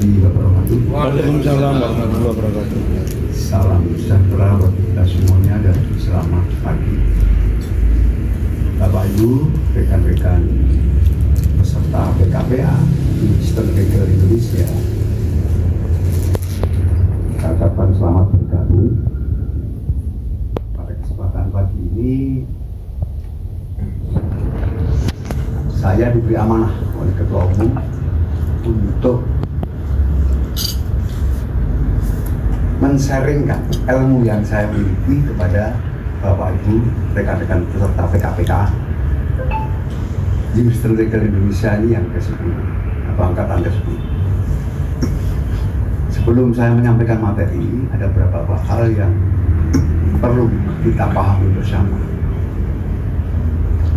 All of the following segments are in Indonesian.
wabarakatuh. Waalaikumsalam warahmatullahi wabarakatuh. Salam sejahtera buat kita semuanya dan selamat pagi. Bapak Ibu, rekan-rekan peserta BKPA Kristen Legal Indonesia, katakan selamat bergabung. Pada kesempatan pagi ini saya diberi amanah oleh Ketua Umum untuk men-sharingkan ilmu yang saya miliki kepada Bapak Ibu, rekan-rekan peserta PKPK di Kristen Legal Indonesia ini yang ke-10 atau angkatan ke-10. Sebelum saya menyampaikan materi, ada beberapa hal yang perlu kita pahami bersama,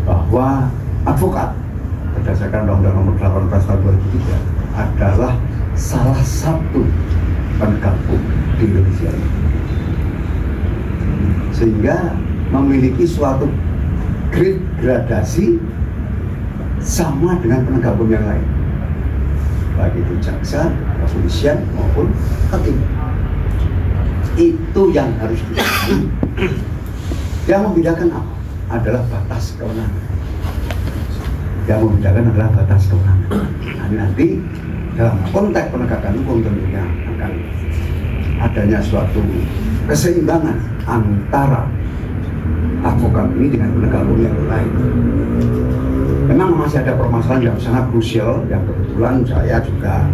bahwa advokat berdasarkan Undang-Undang Nomor 18 Tahun 2003 adalah salah satu penegak hukum di Indonesia, sehingga memiliki suatu gradasi sama dengan penegak hukum yang lain, baik itu jaksa, kepolisian maupun hakim. Itu yang harus dipahami. Yang membedakan apa? Adalah batas kewenangan. Yang membedakan adalah batas kewenangan. Nah, nanti dalam konteks penegakan hukum tentunya akan adanya suatu keseimbangan antara advokat ini dengan penegak hukum yang lain. Memang masih ada permasalahan yang sangat krusial yang kebetulan saya juga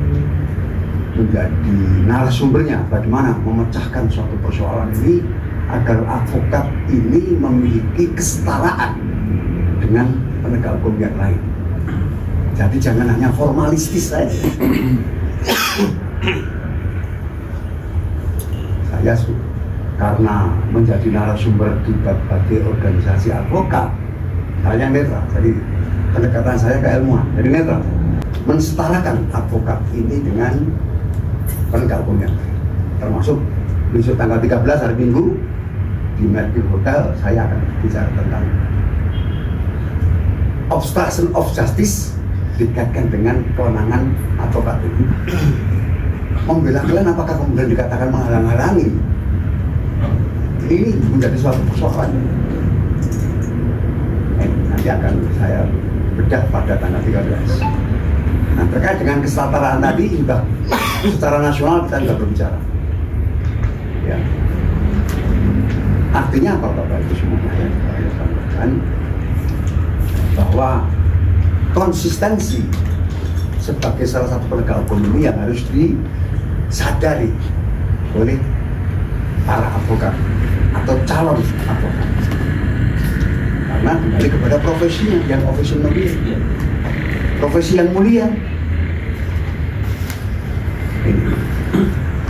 menjadi narasumbernya, bagaimana memecahkan suatu persoalan ini agar advokat ini memiliki kesetaraan dengan penegak hukum yang lain. Jadi jangan hanya formalistis saja. Saya karena menjadi narasumber di berbagai organisasi advokat, saya netral. Jadi pendekatan saya keilmuan, jadi netral. Mensetarakan advokat ini dengan penegak hukum yang lain. Termasuk besok tanggal 13 hari Minggu di Mercury Hotel saya akan bicara tentang obstruction of justice dikaitkan dengan kewenangan advokat ini. Membela kalian apakah kemudian dikatakan menghalang-halangi? Ini menjadi suatu persoalan. Nanti akan saya bedah pada tanggal 13. Nah, terkait dengan kesetaraan tadi juga secara nasional kita juga berbicara. Ya. Artinya apa Bapak Ibu semuanya yang saya sampaikan, bahwa konsistensi sebagai salah satu penegak hukum ini yang harus disadari oleh para advokat atau calon advokat, karena kembali kepada profesinya yang profesional, profesi yang mulia. Ini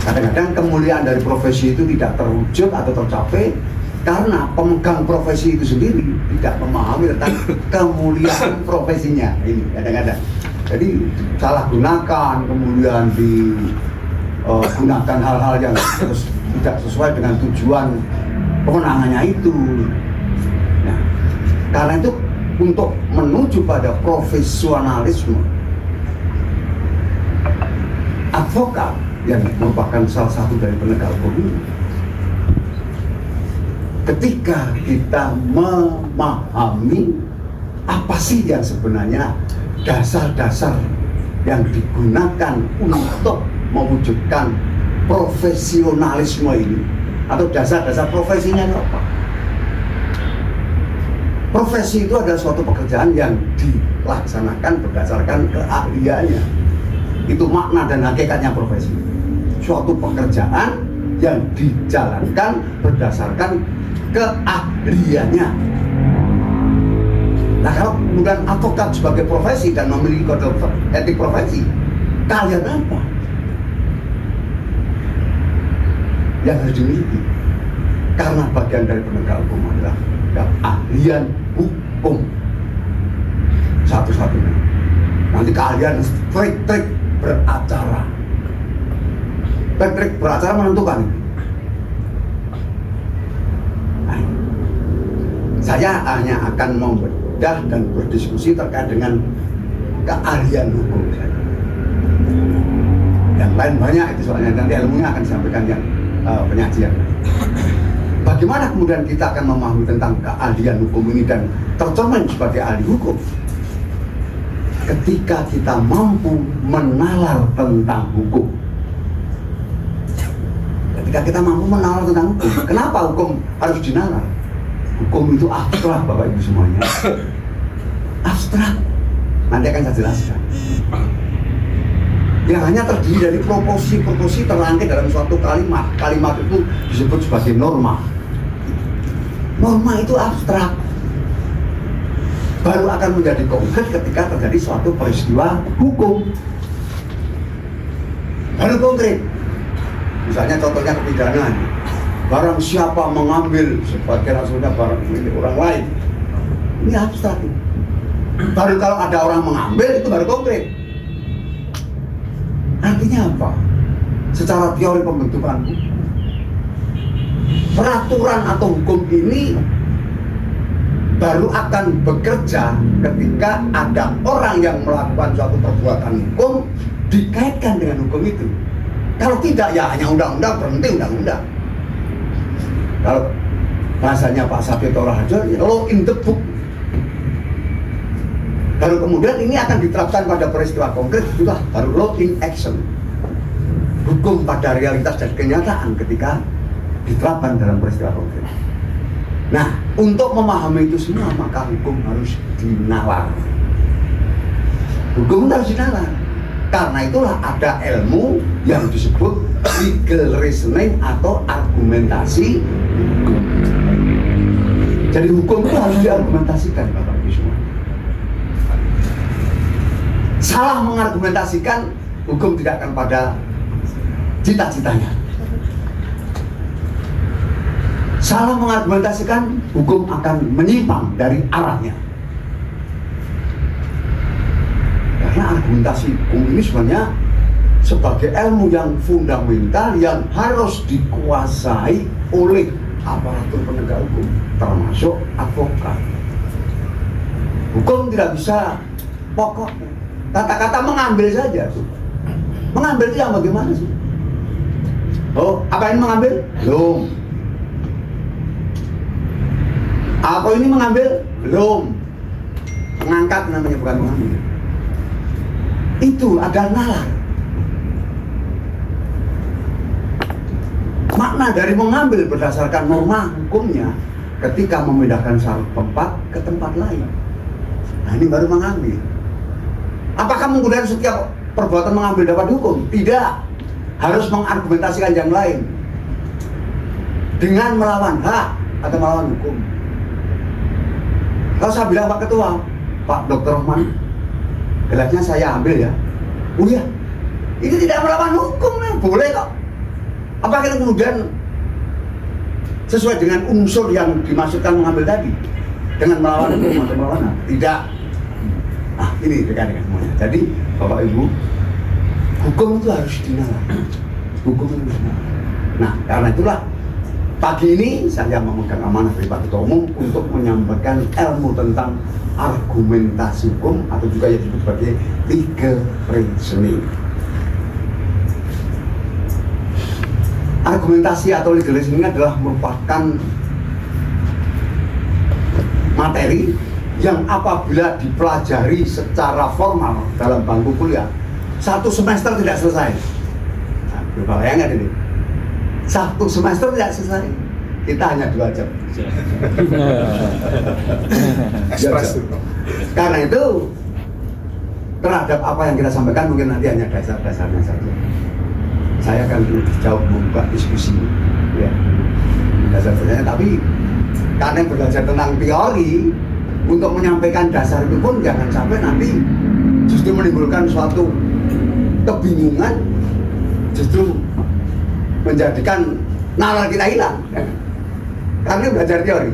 kadang-kadang kemuliaan dari profesi itu tidak terwujud atau tercapai karena pemegang profesi itu sendiri tidak memahami tentang kemuliaan profesinya. Ini kadang-kadang jadi salah gunakan, kemudian digunakan hal-hal yang tidak sesuai dengan tujuan kewenangannya itu. Nah, karena itu untuk menuju pada profesionalisme advokat yang merupakan salah satu dari penegak hukum ini, ketika kita memahami apa sih yang sebenarnya dasar-dasar yang digunakan untuk mewujudkan profesionalisme ini, atau dasar-dasar profesinya itu apa? Profesi itu adalah suatu pekerjaan yang dilaksanakan berdasarkan keahliannya. Itu makna dan hakikatnya profesi. Suatu pekerjaan yang dijalankan berdasarkan keahliannya. Nah, kalau kemudian advokat sebagai profesi dan memiliki kode etik profesi, kalian apa yang harus dimiliki? Karena bagian dari penegak hukum adalah keahlian hukum satu-satunya. Nanti keahlian trik-trik beracara, trik-trik beracara menentukan. Nah, saya hanya akan membedah dan berdiskusi terkait dengan keahlian hukum saya. Yang lain banyak itu soalnya, nanti ilmunya akan disampaikan yang penyajian. Bagaimana kemudian kita akan memahami tentang keahlian hukum ini dan tercermin sebagai ahli hukum? Ketika kita mampu menalar tentang hukum. Ketika kita mampu menalar tentang hukum, kenapa hukum harus dinalar? Hukum itu abstrak, Bapak Ibu semuanya. Abstrak. Nanti akan saya jelaskan. Yang hanya terdiri dari proporsi-proporsi terangkai dalam suatu kalimat. Kalimat itu disebut sebagai norma. Norma itu abstrak. Baru akan menjadi konkret ketika terjadi suatu peristiwa hukum. Baru konkret. Misalnya contohnya kepidanaan. Barang siapa mengambil sebagai rasulnya barang milik orang lain. Ini abstrak. Baru kalau ada orang mengambil itu baru konkret. Artinya apa? Secara teori pembentukan hukum, peraturan atau hukum ini baru akan bekerja ketika ada orang yang melakukan suatu perbuatan hukum dikaitkan dengan hukum itu. Kalau tidak ya hanya undang-undang, berhenti undang-undang. Kalau bahasanya Pak Sabito Raharjo, law in the book. Baru kemudian ini akan diterapkan pada peristiwa konkret, itulah baru law in action. Hukum pada realitas dan kenyataan ketika diterapkan dalam peristiwa konkret. Nah, untuk memahami itu semua maka hukum harus dinalar. Hukum harus dinalar. Karena itulah ada ilmu yang disebut legal reasoning atau argumentasi hukum. Jadi hukum itu harus diargumentasikan, Bapak Ibu semua. Salah mengargumentasikan, hukum tidak akan pada cita-citanya. Salah mengargumentasikan, hukum akan menyimpang dari arahnya. Karena argumentasi hukum ini sebenarnya sebagai ilmu yang fundamental yang harus dikuasai oleh aparatur penegak hukum, termasuk advokat. Hukum tidak bisa pokok. Kata-kata mengambil saja. Mengambil itu yang bagaimana sih? Oh, apa ini mengambil? Belum. Apa ini mengambil? Belum. Mengangkat namanya, bukan mengambil. Itu ada nalar. Makna dari mengambil berdasarkan norma hukumnya ketika memindahkan satu tempat ke tempat lain. Nah, ini baru mengambil. Apakah menggunakan setiap perbuatan mengambil dapat hukum? Tidak. Harus mengargumentasikan yang lain dengan melawan hak atau melawan hukum. Kalau saya bilang Pak Ketua, Pak Dr. Rahman, gelasnya saya ambil ya. Oh iya, ini tidak melawan hukum, boleh kok. Apakah kemudian sesuai dengan unsur yang dimaksudkan mengambil tadi dengan melawan hukum atau melawan hak? Tidak. Nah, ini rekan-rekan semuanya. Jadi Bapak Ibu, hukum itu harus dinalar. Hukum itu harus dinalar. Nah, karena itulah pagi ini saya memegang amanah dari Pak Ketua Umum untuk menyampaikan ilmu tentang argumentasi hukum atau juga yang disebut sebagai legal reasoning. Argumentasi atau legal reasoning adalah merupakan materi yang apabila dipelajari secara formal dalam bangku kuliah, satu semester tidak selesai. Nah, bayangkan ini, satu semester tidak selesai, kita hanya 2 jam. Ekspres. Karena itu terhadap apa yang kita sampaikan mungkin nanti hanya dasar-dasarnya saja. Saya akan jauh membuka diskusi, ya, dasar-dasarnya. Tapi karena belajar tentang teori untuk menyampaikan dasar itu pun jangan sampai nanti justru menimbulkan suatu kebingungan, justru menjadikan nalar kita hilang. Ya. Karena belajar teori,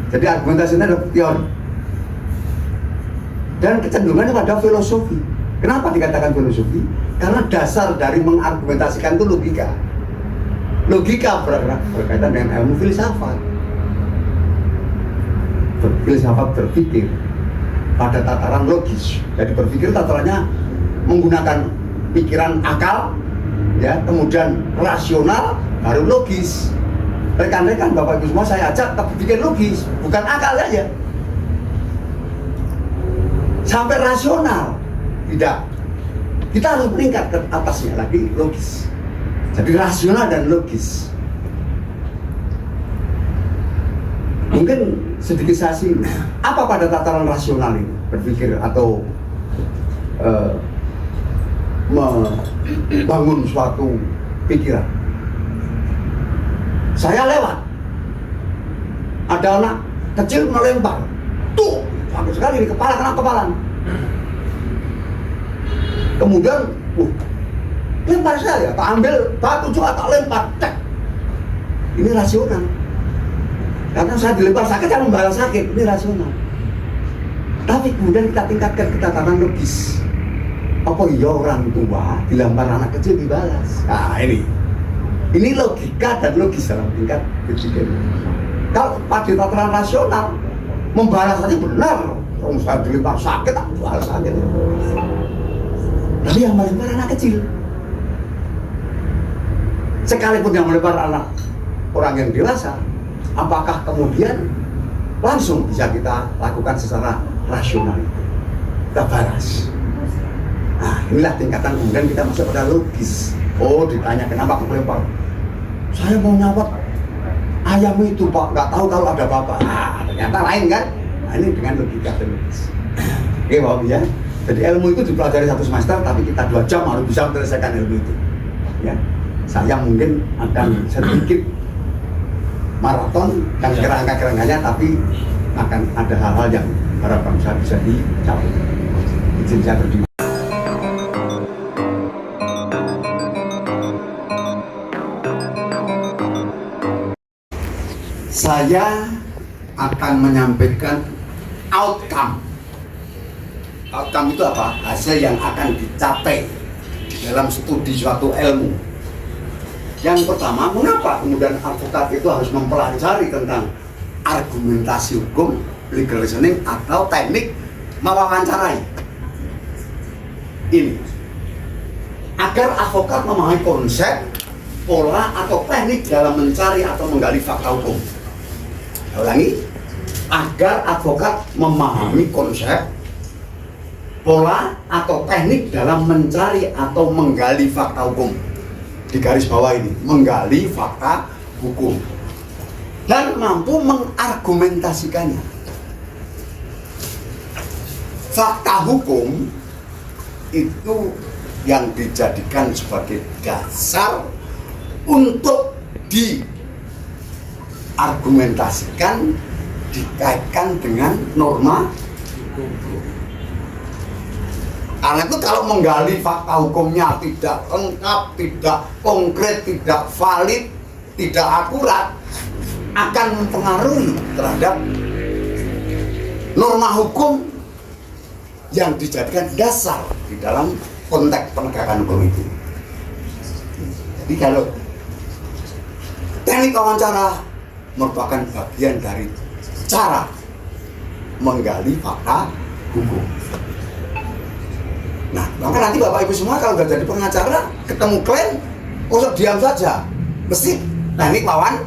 jadi argumentasinya adalah teori dan kecenderungannya pada filosofi. Kenapa dikatakan filosofi? Karena dasar dari mengargumentasikan itu logika. Logika berkaitan dengan ilmu filsafat. Filsafat berpikir pada tataran logis. Jadi berpikir tatarannya menggunakan pikiran akal ya, kemudian rasional, baru logis. Rekan-rekan, Bapak Ibu semua saya ajak tapi bikin logis, bukan akal saja. Sampai rasional, tidak. Kita harus meningkat ke atasnya lagi, logis. Jadi rasional dan logis. Mungkin sedikit saya singgung, apa pada tataran rasional ini berpikir atau membangun suatu pikiran. Saya lewat, ada anak kecil melempar, tuh, bagus sekali di kepala, kena kepala. Kemudian, lempar saya, tak ambil batu juga tak lempar, cek. Ini rasional. Karena saya dilempar sakit, saya membalas sakit, ini rasional. Tapi kemudian kita tingkatkan ke tataran logis. Apa iya orang tua dilempar anak kecil dibalas? Nah ini logika dan logis dalam tingkat berpikir. Kalau pada tataran rasional, membalas saja benar. Kalau saya dilempar sakit, tak balas sakit. Tapi yang melempar anak kecil. Sekalipun yang melempar anak orang yang dewasa, apakah kemudian langsung bisa kita lakukan secara rasional? Kita balas. Nah, inilah tingkatan kemudian kita masuk pada logis. Oh, ditanya kenapa aku lempar? Saya mau nyawat ayam itu, Pak, nggak tahu kalau ada bapak. Nah, ternyata lain kan? Nah, ini dengan logika dan logis. Oke, Bapak ya. Jadi ilmu itu dipelajari 1 semester, tapi kita 2 jam harus bisa menyelesaikan ilmu itu. Ya, saya mungkin akan sedikit maraton dan kerangka-kerangkanya, tapi akan ada hal-hal yang harapan saya bisa dicapai. Izin saya berdiri. Saya akan menyampaikan outcome. Outcome itu apa? Hasil yang akan dicapai dalam studi suatu ilmu. Yang pertama, mengapa kemudian advokat itu harus mempelajari tentang argumentasi hukum, legal reasoning, atau teknik mewawancarai? Ini agar advokat memahami konsep, pola, atau teknik dalam mencari atau menggali fakta hukum. Saya ulangi, agar advokat memahami konsep, pola, atau teknik dalam mencari atau menggali fakta hukum. Di garis bawah ini, menggali fakta hukum dan mampu mengargumentasikannya. Fakta hukum itu yang dijadikan sebagai dasar untuk diargumentasikan, dikaitkan dengan norma hukum. Karena itu kalau menggali fakta hukumnya tidak lengkap, tidak konkret, tidak valid, tidak akurat, akan mempengaruhi terhadap norma hukum yang dijadikan dasar di dalam konteks penegakan hukum itu. Jadi kalau teknik wawancara merupakan bagian dari cara menggali fakta hukum. Nah, maka nanti Bapak Ibu semua kalau udah jadi pengacara, ketemu klien, usah diam saja. Mesti teknik wawancara.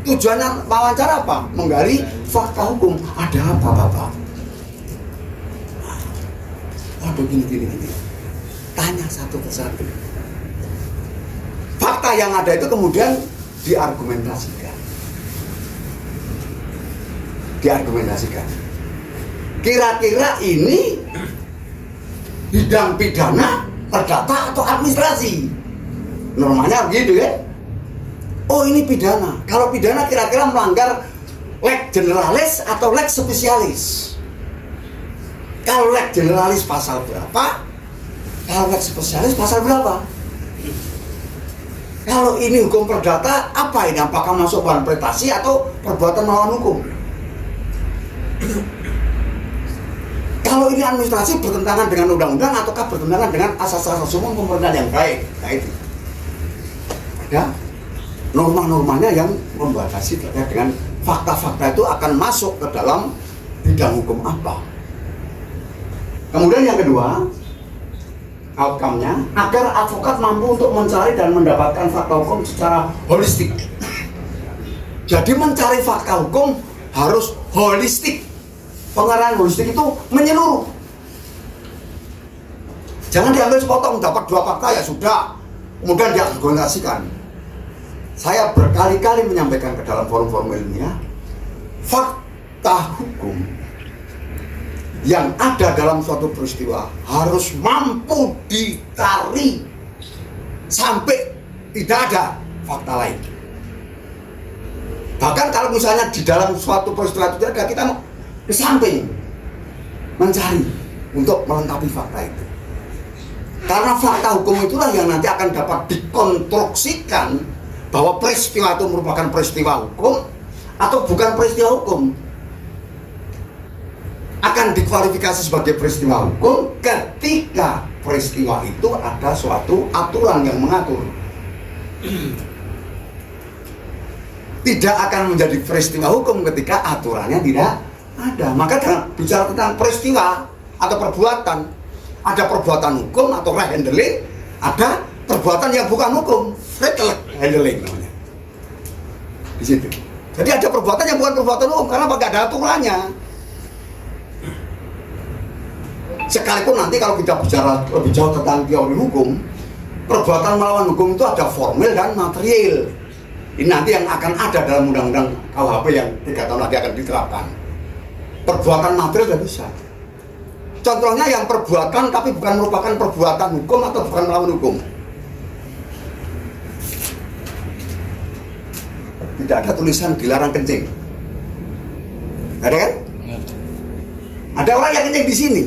Tujuannya wawancara apa? Menggali fakta hukum. Ada apa, Bapak? Waduh, gini. Tanya satu persatu. Fakta yang ada itu kemudian diargumentasikan. Kira-kira ini bidang pidana, perdata, atau administrasi? Normanya begitu ya. Oh, ini pidana. Kalau pidana kira-kira melanggar leg generalis atau leg spesialis. Kalau leg generalis pasal berapa? Kalau leg spesialis pasal berapa? Kalau ini hukum perdata, apa ini? Apakah masuk bahan prestasi atau perbuatan melawan hukum? Kalau ini administrasi bertentangan dengan undang-undang ataukah bertentangan dengan asas-asas umum pemerintahan yang baik? Nah itu ada norma-normanya yang membatasi terkait dengan fakta-fakta itu akan masuk ke dalam bidang hukum apa. Kemudian yang kedua, outcome-nya agar advokat mampu untuk mencari dan mendapatkan fakta hukum secara holistik. Jadi mencari fakta hukum harus holistik. Pengarahan holistik itu menyeluruh. Jangan diambil sepotong, dapat 2 fakta ya sudah, kemudian diargumentasikan. Saya berkali-kali menyampaikan ke dalam forum-forum ilmiah, fakta hukum yang ada dalam suatu peristiwa harus mampu dicari sampai tidak ada fakta lain. Bahkan kalau misalnya di dalam suatu peristiwa itu ada, kita ke samping mencari untuk melengkapi fakta itu. Karena fakta hukum itulah yang nanti akan dapat dikonstruksikan bahwa peristiwa itu merupakan peristiwa hukum atau bukan peristiwa hukum. Akan dikualifikasi sebagai peristiwa hukum ketika peristiwa itu ada suatu aturan yang mengatur. Tidak akan menjadi peristiwa hukum ketika aturannya tidak ada. Maka dalam bicara tentang peristiwa atau perbuatan, ada perbuatan hukum atau right handling, ada perbuatan yang bukan hukum, right handling namanya. Di situ. Jadi ada perbuatan yang bukan perbuatan hukum karena tidak ada aturannya. Sekalipun nanti kalau kita bicara lebih jauh tentang teori hukum, perbuatan melawan hukum itu ada formil dan material. Ini nanti yang akan ada dalam undang-undang KUHP yang 3 tahun lagi akan diterapkan. Perbuatan material tidak bisa. Contohnya yang perbuatan tapi bukan merupakan perbuatan hukum atau bukan melawan hukum. Tidak ada tulisan dilarang kencing. Ada kan? Ada orang yang kencing di sini.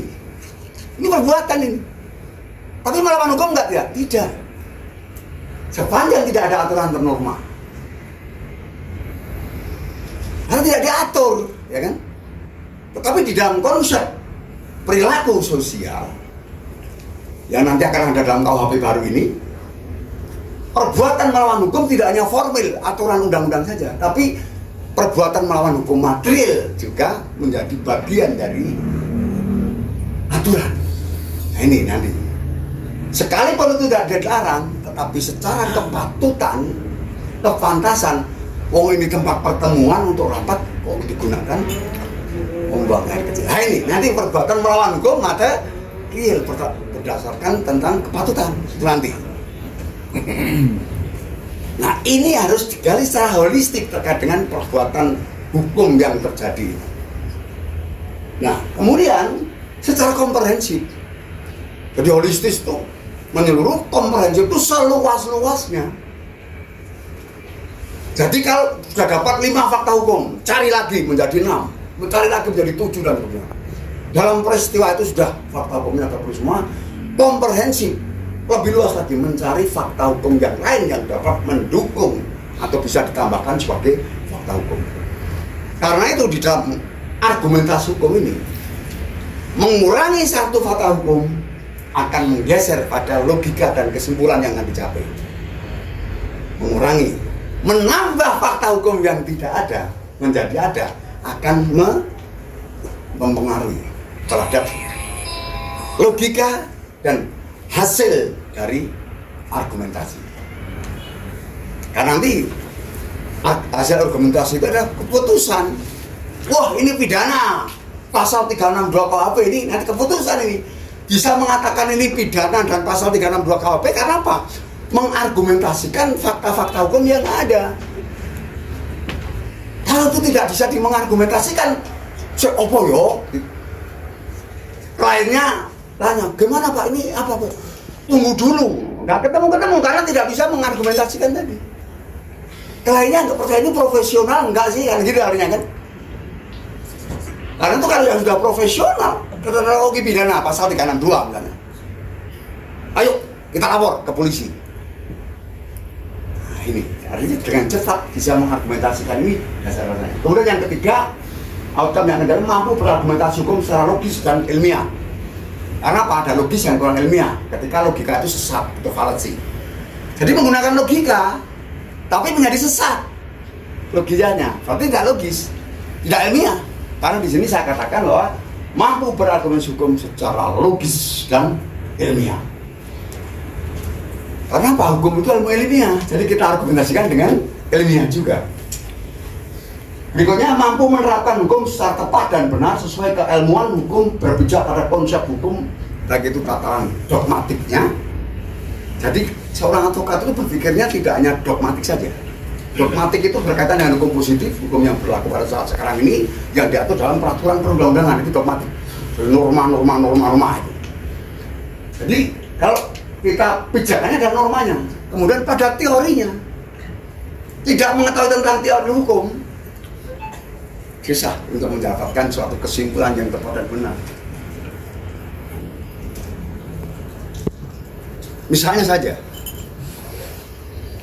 Ini perbuatan ini. Tapi melawan hukum enggak ya? Tidak. Sepanjang tidak ada aturan ternorma. Karena tidak diatur, ya kan? Tetapi di dalam konsep perilaku sosial yang nanti akan ada dalam KUHP baru ini, perbuatan melawan hukum tidak hanya formil, aturan undang-undang saja, tapi perbuatan melawan hukum material juga menjadi bagian dari aturan. Nah ini nanti sekalipun itu tidak dilarang, tetapi secara kepatutan, kepantasan, ini tempat pertemuan untuk rapat kok digunakan membuang air kecil. Nah ini nanti perbuatan melawan hukum ada real berdasarkan tentang kepatutan itu nanti. Nah ini harus digali secara holistik terkait dengan perbuatan hukum yang terjadi. Nah kemudian secara komprehensif, jadi holistis itu menyeluruh, komprehensif itu seluas-luasnya. Jadi kalau sudah dapat 5 fakta hukum, cari lagi menjadi 6, mencari lagi menjadi 7 dan sebagainya. Dalam peristiwa itu sudah fakta hukumnya terpenuhi semua, komprehensif, lebih luas lagi mencari fakta hukum yang lain yang dapat mendukung atau bisa ditambahkan sebagai fakta hukum. Karena itu di dalam argumentasi hukum ini, mengurangi satu fakta hukum akan menggeser pada logika dan kesimpulan yang akan dicapai. Mengurangi, menambah fakta hukum yang tidak ada menjadi ada akan mempengaruhi terhadap logika dan hasil dari argumentasi. Karena nanti hasil argumentasi itu ada keputusan. Wah ini pidana, pasal 362 KUHP ini nanti keputusan ini bisa mengatakan ini pidana dan pasal 362 KUHP karena apa? Mengargumentasikan fakta-fakta hukum yang ada. Kalau itu tidak bisa dimengargumentasikan, apa yo? Lainnya tanya, gimana Pak ini apa Pak? Tunggu dulu, nggak ketemu karena tidak bisa mengargumentasikan tadi. Lainnya nggak percaya ini profesional enggak sih kan gitu artinya kan? Karena itu kalau yang sudah profesional, kronologi pidana pasal 362 misalnya. Ayo kita lapor ke polisi. Nah ini artinya dengan cepat bisa mengargumentasikan ini dasar-dasarnya. Kemudian yang ketiga, outcome yang kedua mampu berargumentasi hukum secara logis dan ilmiah. Karena apa? Ada logis yang kurang ilmiah. Ketika logika itu sesat atau fallacy. Jadi menggunakan logika, tapi menjadi sesat logikanya. Berarti tidak logis, tidak ilmiah. Karena di sini saya katakan bahwa mampu berargumentasi hukum secara logis dan ilmiah. Karena apa? Hukum itu ilmu ilmiah, jadi kita argumentasikan dengan ilmiah juga. Berikutnya, mampu menerapkan hukum secara tepat dan benar sesuai keilmuan hukum, berpijak pada konsep hukum, baik itu tataran dogmatiknya. Jadi seorang advokat itu berpikirnya tidak hanya dogmatik saja. Dogmatik itu berkaitan dengan hukum positif, hukum yang berlaku pada saat sekarang ini, yang diatur dalam peraturan perundang-undangan, itu dogmatik. Norma itu. Jadi kalau kita pijakannya adalah normanya, kemudian pada teorinya, tidak mengetahui tentang teori hukum, susah untuk mendapatkan suatu kesimpulan yang tepat dan benar. Misalnya saja,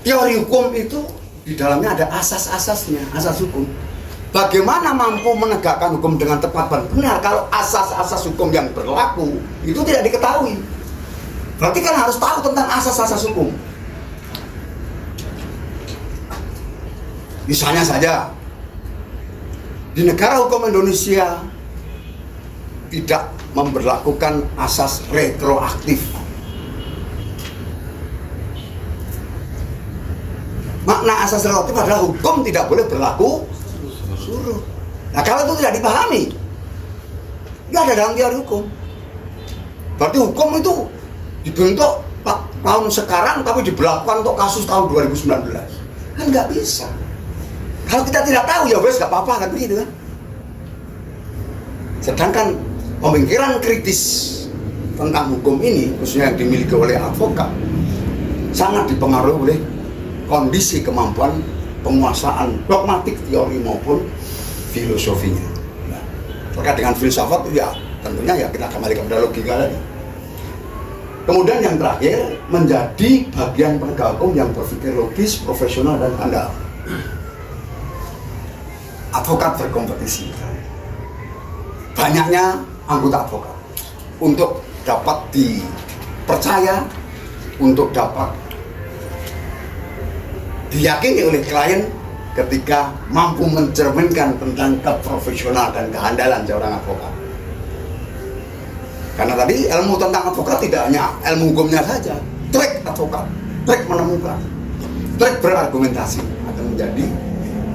teori hukum itu di dalamnya ada asas-asasnya, asas hukum. Bagaimana mampu menegakkan hukum dengan tepat dan benar kalau asas-asas hukum yang berlaku itu tidak diketahui? Berarti kan harus tahu tentang asas-asas hukum. Misalnya saja, di negara hukum Indonesia tidak memberlakukan asas retroaktif. Makna asas retroaktif adalah hukum tidak boleh berlaku surut. Nah, kalau itu tidak dipahami, nggak ada dalam teori hukum. Berarti hukum itu dibentuk tahun sekarang tapi diberlakukan untuk kasus tahun 2019. Kan nggak bisa. Kalau kita tidak tahu, ya wes nggak apa-apa, kan begitu kan. Sedangkan pemikiran kritis tentang hukum ini, khususnya yang dimiliki oleh advokat, sangat dipengaruhi oleh kondisi kemampuan penguasaan dogmatik teori maupun filosofinya. Nah, terkait dengan filsafat ya tentunya ya kita kembali kepada logika tadi. Kemudian yang terakhir, menjadi bagian penegak hukum yang berpikir logis, profesional dan handal. Advokat berkompetisi. Banyaknya anggota advokat untuk dapat dipercaya, untuk dapat diyakini oleh klien ketika mampu mencerminkan tentang keprofesional dan kehandalan seorang advokat. Karena tadi ilmu tentang advokat tidak hanya ilmu hukumnya saja, trik advokat, trik menemukan, trik berargumentasi akan menjadi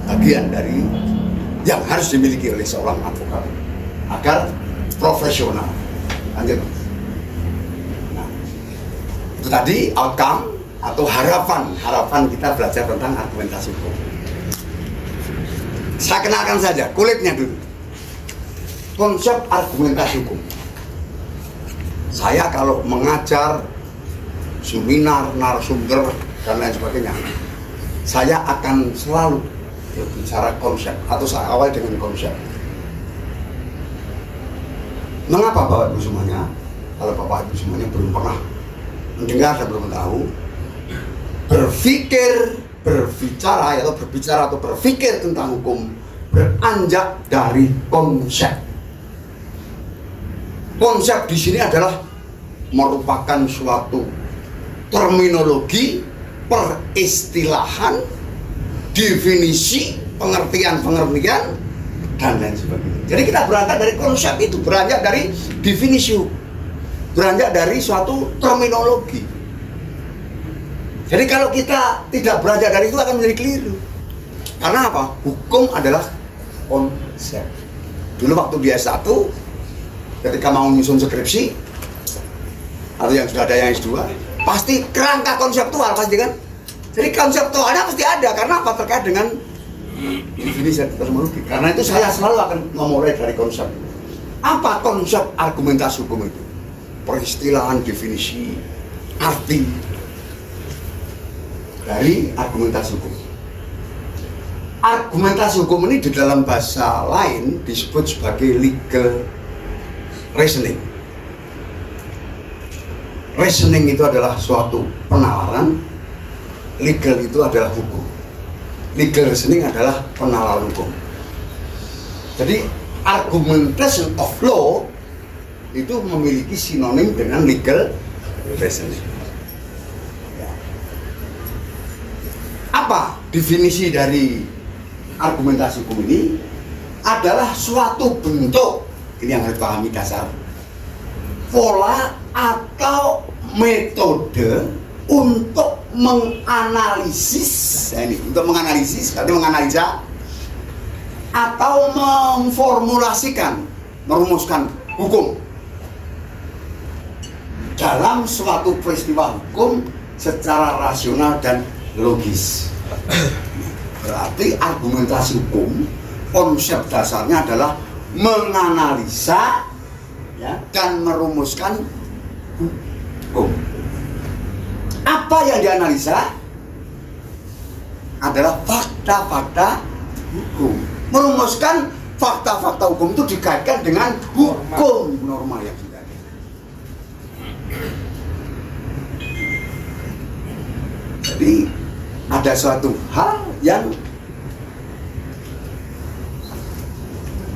bagian dari yang harus dimiliki oleh seorang advokat agar profesional. Lanjut. Nah, itu tadi outcome atau harapan kita belajar tentang argumentasi hukum. Saya kenalkan saja kulitnya dulu. Konsep argumentasi hukum. Saya kalau mengajar seminar, narasumber dan lain sebagainya, saya akan selalu berbicara konsep atau saya awal dengan konsep. Mengapa Bapak Ibu semuanya? Kalau Bapak Ibu semuanya belum pernah mendengar dan belum tahu, berbicara atau berpikir tentang hukum beranjak dari konsep. Konsep di sini adalah merupakan suatu terminologi, peristilahan, definisi, pengertian, dan lain sebagainya. Jadi kita berangkat dari konsep itu, beranjak dari definisi, beranjak dari suatu terminologi. Jadi kalau kita tidak beranjak dari itu akan menjadi keliru. Karena apa? Hukum adalah konsep. Dulu waktu di S1, ketika mau menyusun skripsi, atau yang sudah ada yang S2, pasti kerangka konseptual pasti kan. Jadi konseptualnya pasti ada, karena apa? Terkait dengan definisi terminologi. Karena itu saya selalu akan memulai dari konsep. Apa konsep argumentasi hukum itu? Peristilahan, definisi, arti dari argumentasi hukum. Argumentasi hukum ini di dalam bahasa lain disebut sebagai legal reasoning. Reasoning itu adalah suatu penalaran, legal itu adalah hukum. Legal reasoning adalah penalaran hukum. Jadi argumentation of law itu memiliki sinonim dengan legal reasoning. Apa definisi dari argumentasi hukum ini? Adalah suatu bentuk, ini yang harus pahami dasar, pola atau metode untuk menganalisis, untuk menganalisis, berarti menganalisa atau memformulasikan, merumuskan hukum dalam suatu peristiwa hukum secara rasional dan logis. Berarti argumentasi hukum, konsep dasarnya adalah menganalisa ya, dan merumuskan hukum. Apa yang dianalisa adalah fakta-fakta hukum. Merumuskan fakta-fakta hukum itu dikaitkan dengan hukum norma yang sudah ada. Jadi ada suatu hal yang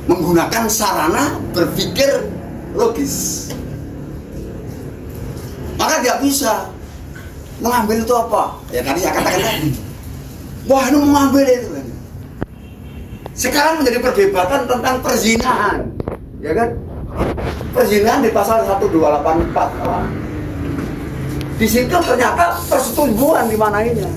menggunakan sarana berpikir logis, maka dia bisa mengambil itu apa? Ya tadi saya katakan tadi, wah ini mengambil itu kan. Sekarang menjadi perdebatan tentang perzinahan, ya kan? Perzinahan di pasal 1284. Di situ ternyata persetubuhan dimanainya.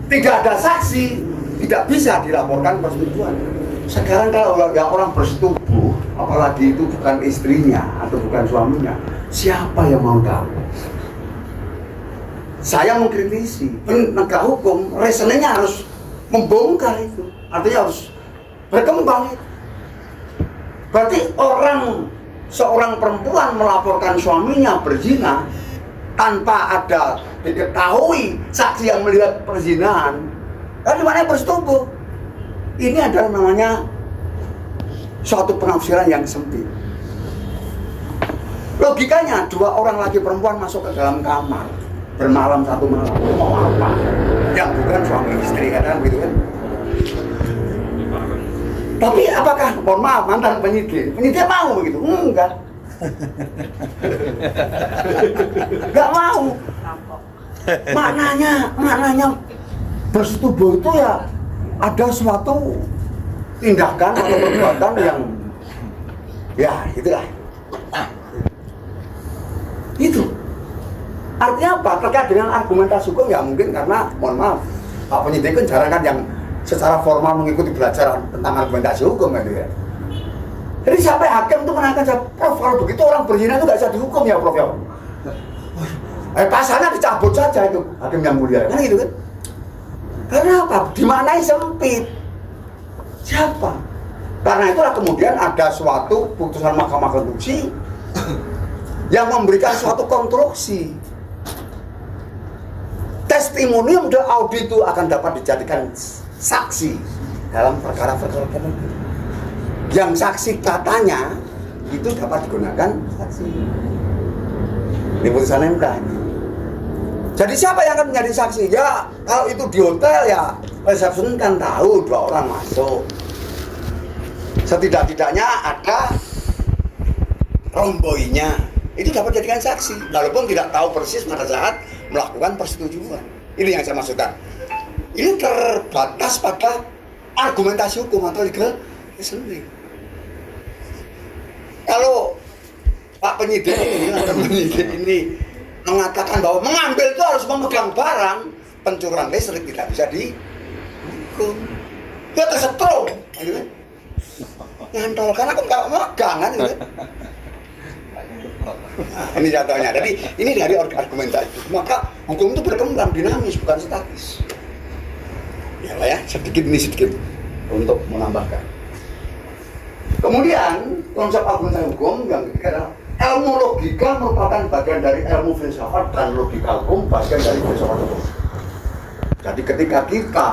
Tidak ada saksi, tidak bisa dilaporkan persetubuhan. Sekarang kalau orang bersetubuh, apalagi itu bukan istrinya atau bukan suaminya, siapa yang mau tahu? Saya mengkritisi, penegak hukum, reasoningnya harus membongkar itu. Artinya harus berkembang itu. Berarti seorang perempuan melaporkan suaminya berzina tanpa ada diketahui saksi yang melihat perzinahan, kan dimana bersetubuh. Ini adalah namanya suatu penafsiran yang sempit. Logikanya, dua orang laki perempuan masuk ke dalam kamar bermalam satu malam, mau apa? Yang bukan suami istri, kan gitu kan? Tapi apakah, mohon maaf, mantan penyidik mau begitu? Enggak. Enggak mau. Maknanya bersetubuh itu ya ada suatu tindakan atau perbuatan yang ya itulah. Itu artinya apa? Terkait dengan argumentasi hukum ya mungkin karena mohon maaf Pak penyidik kan jarang kan yang secara formal mengikuti pelajaran tentang argumentasi hukum kan ya. Jadi sampai hakim itu menanyakan, Prof, kalau begitu orang berzina itu nggak bisa dihukum ya Prof ya? Pasalnya dicabut saja itu hakim yang mulia, kan gitu kan? Karena apa? Dimaknai sempit. Siapa? Karena itulah kemudian ada suatu putusan Mahkamah Konstitusi yang memberikan suatu konstruksi. Testimonium de audit itu akan dapat dijadikan saksi dalam perkara-perkara tertentu. Yang saksi katanya itu dapat digunakan saksi. Ini putusan MK. Jadi siapa yang akan menjadi saksi? Ya kalau itu di hotel ya resepsionis kan tahu dua orang masuk. Setidak-tidaknya ada romboinya. Itu dapat jadikan saksi. Walaupun tidak tahu persis pada saat melakukan persetujuan. Ini yang saya maksudkan. Ini terbatas pada argumentasi hukum atau legal reasoning. Kalau Pak penyidik ini mengatakan bahwa mengambil itu harus memegang barang, pencurian listrik tidak bisa dihukum. Dia tersetrum, gitu kan? Nyantol, karena aku nggak memegang kan, gitu. Nah, ini contohnya. Jadi ini dari argumentasi. Maka hukum itu berkembang dinamis, bukan statis. Ya lah ya, sedikit untuk menambahkan. Kemudian konsep argumentasi hukum yang ketiga adalah ilmu logika merupakan bagian dari ilmu filsafat dan logika hukum bagian dari filsafat hukum. Jadi ketika kita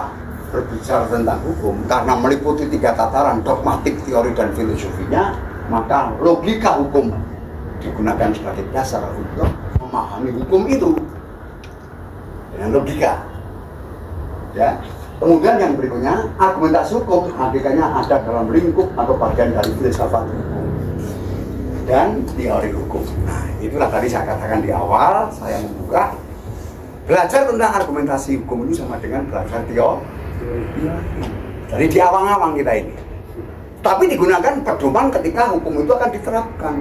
berbicara tentang hukum karena meliputi tiga tataran dogmatik, teori dan filosofinya, maka logika hukum digunakan sebagai dasar untuk memahami hukum itu dengan logika. Ya. Kemudian yang berikutnya, argumentasi hukum hakikatnya ada dalam lingkup atau bagian dari filsafat hukum dan teori hukum. Nah, itulah tadi saya katakan di awal, saya membuka belajar tentang argumentasi hukum ini sama dengan belajar teori. Jadi di awang-awang kita ini. Tapi digunakan pedoman ketika hukum itu akan diterapkan.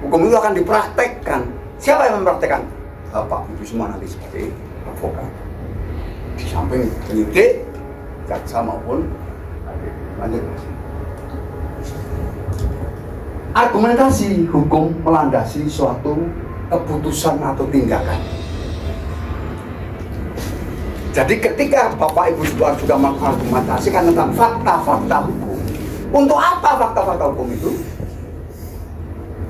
Hukum itu akan dipraktekkan. Siapa yang mempraktekkan? Bapak Ibu semua nanti sebagai advokat. Di samping penyidik, jaksa maupun lanjut. Argumentasi hukum melandasi suatu keputusan atau tindakan. Jadi ketika Bapak Ibu juga mengargumentasikan tentang fakta-fakta hukum, untuk apa fakta-fakta hukum itu?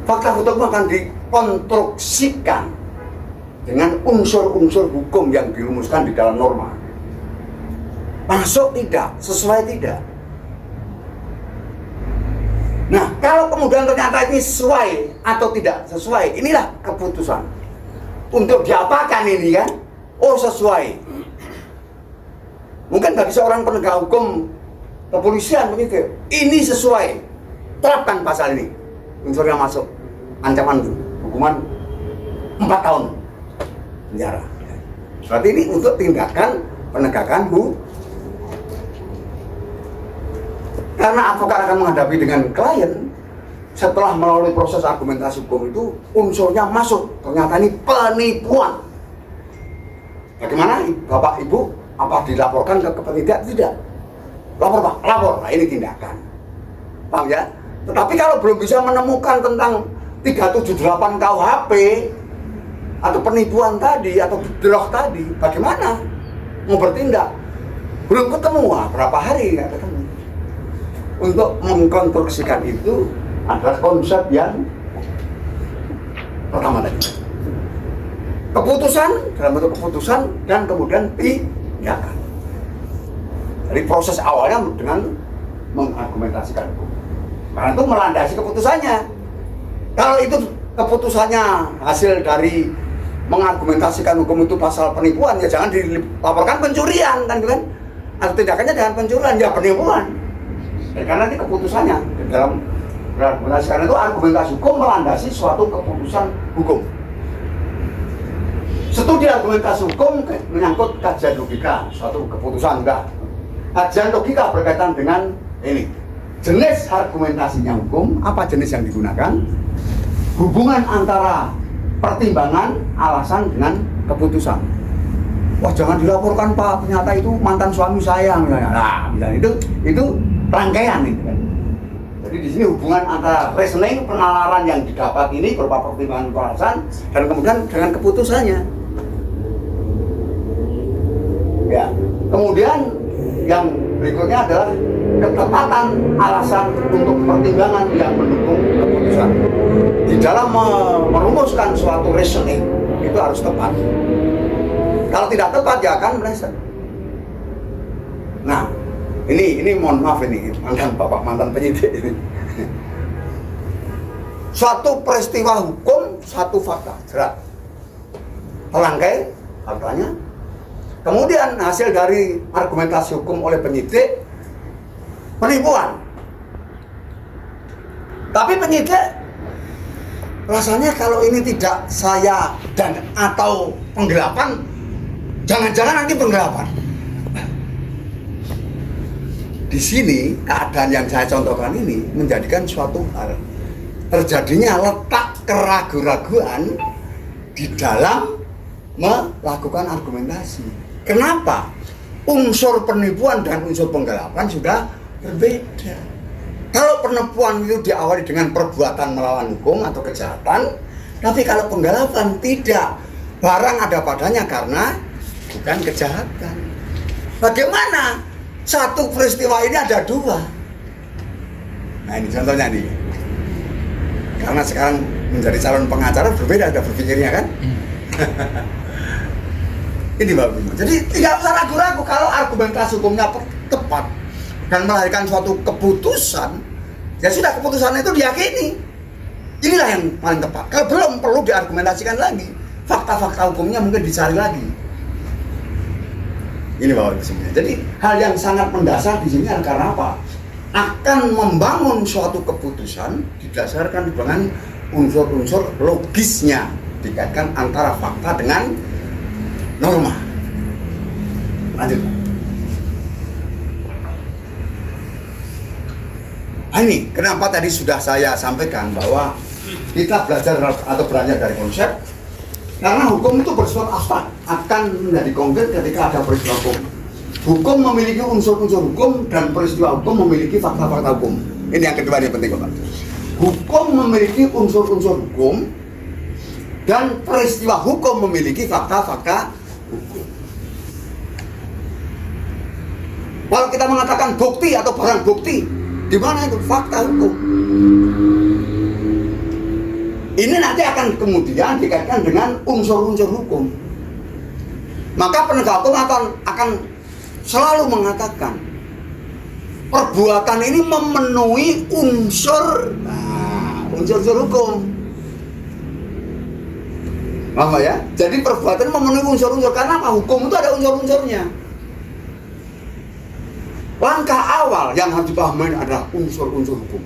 Fakta hukum akan dikonstruksikan dengan unsur-unsur hukum yang dirumuskan di dalam norma. Masuk tidak, sesuai tidak. Nah, kalau kemudian ternyata ini sesuai atau tidak sesuai, inilah keputusan. Untuk diapakan ini kan? Oh, sesuai. Mungkin bagi seorang penegak hukum kepolisian begitu, ini sesuai, terapkan pasal ini, unsurnya masuk, ancaman hukuman 4 tahun penjara. Berarti ini untuk tindakan penegakan hukum. Karena advokat akan menghadapi dengan klien, setelah melalui proses argumentasi hukum itu unsurnya masuk, ternyata ini penipuan. Bagaimana Bapak Ibu? Apa dilaporkan ke penyidik? Tidak. Lapor Pak, lapor. Nah ini tindakan. Paham ya? Tetapi kalau belum bisa menemukan tentang 378 KUHP atau penipuan tadi atau bedroh tadi, bagaimana mau bertindak? Belum ketemu, berapa hari nggak ketemu. Untuk mengkonstruksikan itu adalah konsep yang pertama tadi. Keputusan dalam bentuk keputusan dan kemudian tindakan. Dari proses awalnya dengan mengargumentasikan hukum. Karena itu melandasi keputusannya. Kalau itu keputusannya hasil dari mengargumentasikan hukum itu pasal penipuan, ya jangan dilaporkan pencurian kan, atau tindakannya dengan pencurian, ya penipuan. Karena ini keputusannya dalam berargumentasi, karena itu argumentasi hukum melandasi suatu keputusan hukum. Studi argumentasi hukum menyangkut kajian logika suatu keputusan juga. Kajian logika berkaitan dengan ini jenis argumentasinya hukum, apa jenis yang digunakan, hubungan antara pertimbangan, alasan dengan keputusan. Wah jangan dilaporkan Pak, ternyata itu mantan suami saya misalnya. Nah, misalnya itu rangkaian itu kan. Jadi di sini hubungan antara reasoning, penalaran yang didapat ini berupa pertimbangan alasan dan kemudian dengan keputusannya. Ya, kemudian yang berikutnya adalah ketepatan alasan untuk pertimbangan yang mendukung keputusan. Di dalam merumuskan suatu reasoning itu harus tepat. Kalau tidak tepat ya akan meleset. Nah, ini mohon maaf ini mantan penyidik ini. Suatu peristiwa hukum, satu fakta, jerat. Terangkai faktanya. Kemudian hasil dari argumentasi hukum oleh penyidik penipuan. Tapi penyidik rasanya kalau ini tidak saya dan atau penggelapan, jangan-jangan nanti penggelapan. Di sini keadaan yang saya contohkan ini menjadikan suatu hal terjadinya letak keraguan-raguan di dalam melakukan argumentasi. Kenapa? Unsur penipuan dan unsur penggelapan sudah berbeda. Kalau penipuan itu diawali dengan perbuatan melawan hukum atau kejahatan, tapi kalau penggelapan tidak, barang ada padanya karena bukan kejahatan. Bagaimana satu peristiwa ini ada dua? Nah ini contohnya nih. Karena sekarang menjadi calon pengacara berbeda ada berpikirnya kan? Ini Mbak Bimo. Jadi tidak usah ragu-ragu kalau argumentasi hukumnya tepat dan melahirkan suatu keputusan, ya sudah keputusan itu diyakini. Inilah yang paling tepat. Kalau belum perlu diargumentasikan lagi, fakta-fakta hukumnya mungkin dicari lagi. Ini Bapak Ibu semuanya. Jadi hal yang sangat mendasar di sini adalah karena apa? Akan membangun suatu keputusan didasarkan dengan unsur-unsur logisnya, dikaitkan antara fakta dengan norma. Lanjut. Nah, ini kenapa tadi sudah saya sampaikan bahwa kita belajar atau beranjak dari konsep Karena hukum itu bersifat abstrak, akan menjadi konkret ketika ada peristiwa hukum. Hukum memiliki unsur-unsur hukum dan peristiwa hukum memiliki fakta-fakta hukum. Ini yang kedua yang penting, Bapak. Hukum memiliki unsur-unsur hukum dan peristiwa hukum memiliki fakta-fakta hukum. Kalau kita mengatakan bukti atau barang bukti, di mana itu fakta hukum? Ini nanti akan kemudian dikaitkan dengan unsur-unsur hukum. Maka penegak hukum akan selalu mengatakan perbuatan ini memenuhi unsur hukum. Paham ya? Jadi perbuatan memenuhi unsur-unsur karena apa? Hukum itu ada unsur-unsurnya. Langkah awal yang harus dipahami adalah unsur-unsur hukum.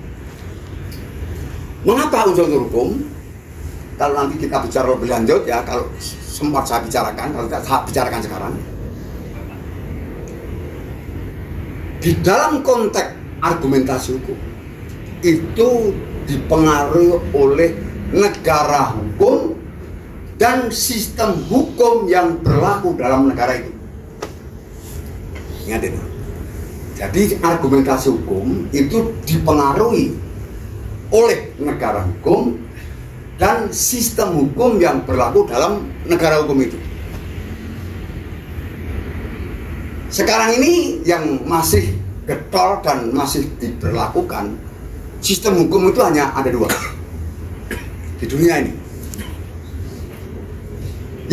Mengapa unsur-unsur hukum? Kalau nanti kita bicara lebih lanjut ya, kalau sempat saya bicarakan, kalau saya bicarakan sekarang. Di dalam konteks argumentasi hukum itu dipengaruhi oleh negara hukum dan sistem hukum yang berlaku dalam negara itu. Ingat itu. Jadi argumentasi hukum itu dipengaruhi oleh negara hukum dan sistem hukum yang berlaku dalam negara hukum itu. Sekarang ini yang masih getol dan masih diberlakukan sistem hukum itu hanya ada dua di dunia ini.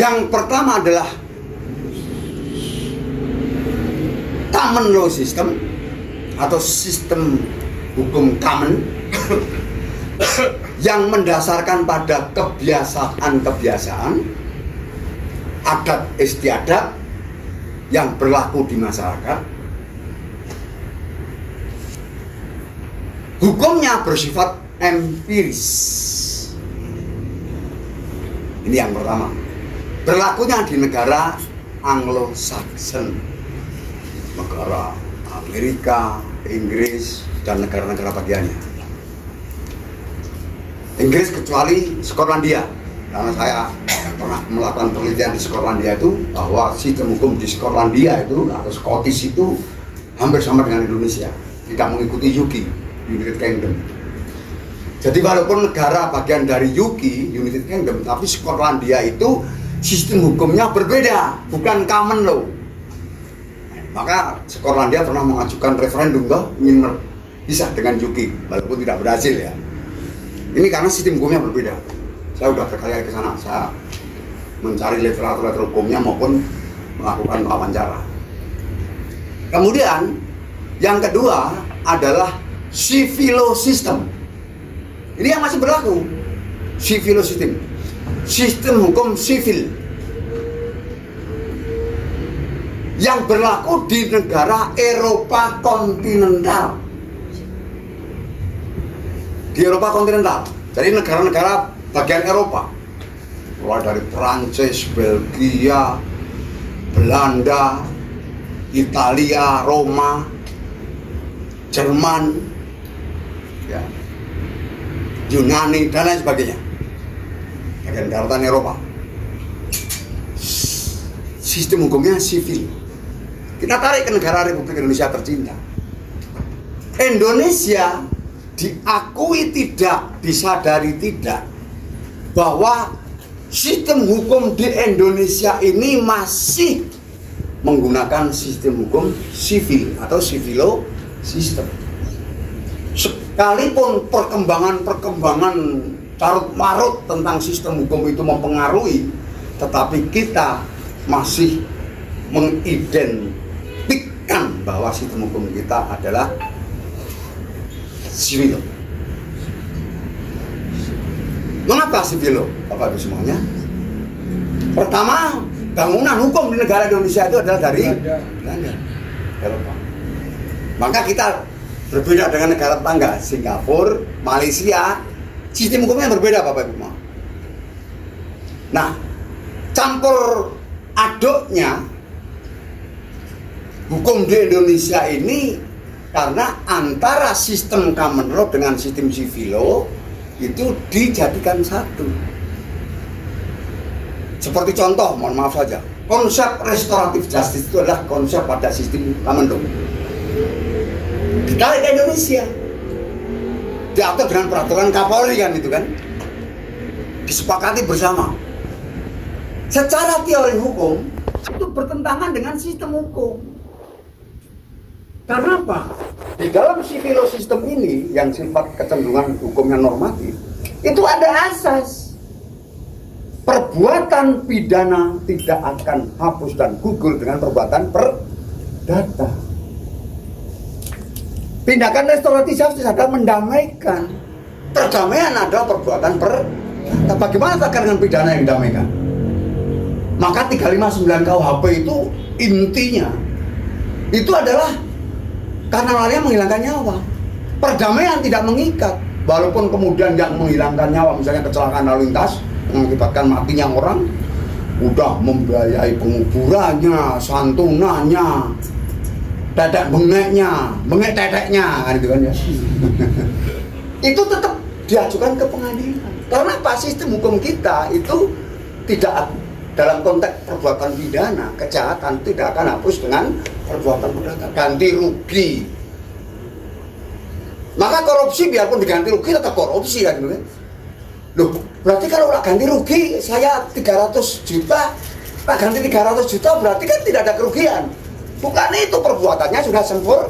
Yang pertama adalah common law system atau sistem hukum common yang mendasarkan pada kebiasaan-kebiasaan, adat istiadat yang berlaku di masyarakat. Hukumnya bersifat empiris. Ini yang pertama. Berlakunya di negara Anglo-Saxon, negara Amerika, Inggris, dan negara-negara bagiannya. Inggris kecuali Skotlandia, karena saya pernah melakukan penelitian di Skotlandia itu bahwa sistem hukum di Skotlandia itu atau Scottish itu hampir sama dengan Indonesia, tidak mengikuti UK, United Kingdom. Jadi walaupun negara bagian dari UK, United Kingdom, tapi Skotlandia itu sistem hukumnya berbeda, bukan common law. Maka Skotlandia pernah mengajukan referendum ingin berpisah dengan UK, walaupun tidak berhasil ya. Ini karena sistem hukumnya berbeda. Saya sudah berkali-kali ke sana, saya mencari literatur hukumnya maupun melakukan wawancara. Kemudian yang kedua adalah civil system. Ini yang masih berlaku, civil system, sistem hukum sivil yang berlaku di negara Eropa kontinental. Di Eropa kontinental, jadi negara-negara bagian Eropa, mulai dari Prancis, Belgia, Belanda, Italia, Roma, Jerman, ya, Yunani, dan lain sebagainya. Bagian daratan Eropa. Sistem hukumnya sivil. Kita tarik ke negara Republik Indonesia tercinta. Indonesia diakui tidak, disadari tidak, bahwa sistem hukum di Indonesia ini masih menggunakan sistem hukum sivil atau civil system. Sekalipun perkembangan carut marut tentang sistem hukum itu mempengaruhi, tetapi kita masih mengidentikan bahwa sistem hukum kita adalah civil. Mengapa civil, Bapak Ibu semuanya? Pertama, bangunan hukum di negara Indonesia itu adalah dari Belanda, Eropa. Maka kita berbeda dengan negara tetangga, Singapura, Malaysia, sistem hukumnya berbeda, Bapak Ibu. Nah, campur aduknya hukum di Indonesia ini karena antara sistem common law dengan sistem civil law itu dijadikan satu. Seperti contoh, mohon maaf saja, konsep restoratif justice itu adalah konsep pada sistem common law. Ditarik ke Indonesia, diatur dengan peraturan Kapolri kan itu kan, disepakati bersama. Secara teori hukum itu bertentangan dengan sistem hukum. Karena apa? Di dalam civil law system ini yang sifat kecenderungan hukumnya normatif, itu ada asas perbuatan pidana tidak akan hapus dan gugur dengan perbuatan perdata. Tindakan restoratif justice adalah mendamaikan. Perdamaian adalah perbuatan perdata. Bagaimana terkait dengan pidana yang didamaikan? Maka 359 KUHP itu intinya itu adalah karena lalainya menghilangkan nyawa. Perdamaian tidak mengikat, walaupun kemudian yang menghilangkan nyawa, misalnya kecelakaan lalu lintas mengakibatkan matinya orang, udah membiayai penguburannya, santunannya, tetek bengeknya, bengek teteknya, kan gitu kan ya. Itu tetap diajukan ke pengadilan. Karena apa? Sistem hukum kita itu tidak dalam konteks perbuatan pidana, kejahatan tidak akan hapus dengan perbuatan perdata. Ganti rugi. Maka korupsi biarpun diganti rugi tetap korupsi kan gitu kan. Loh, berarti kalau tak ganti rugi, saya 300 juta, tak ganti 300 juta berarti kan tidak ada kerugian. Bukan itu, perbuatannya sudah sempurna.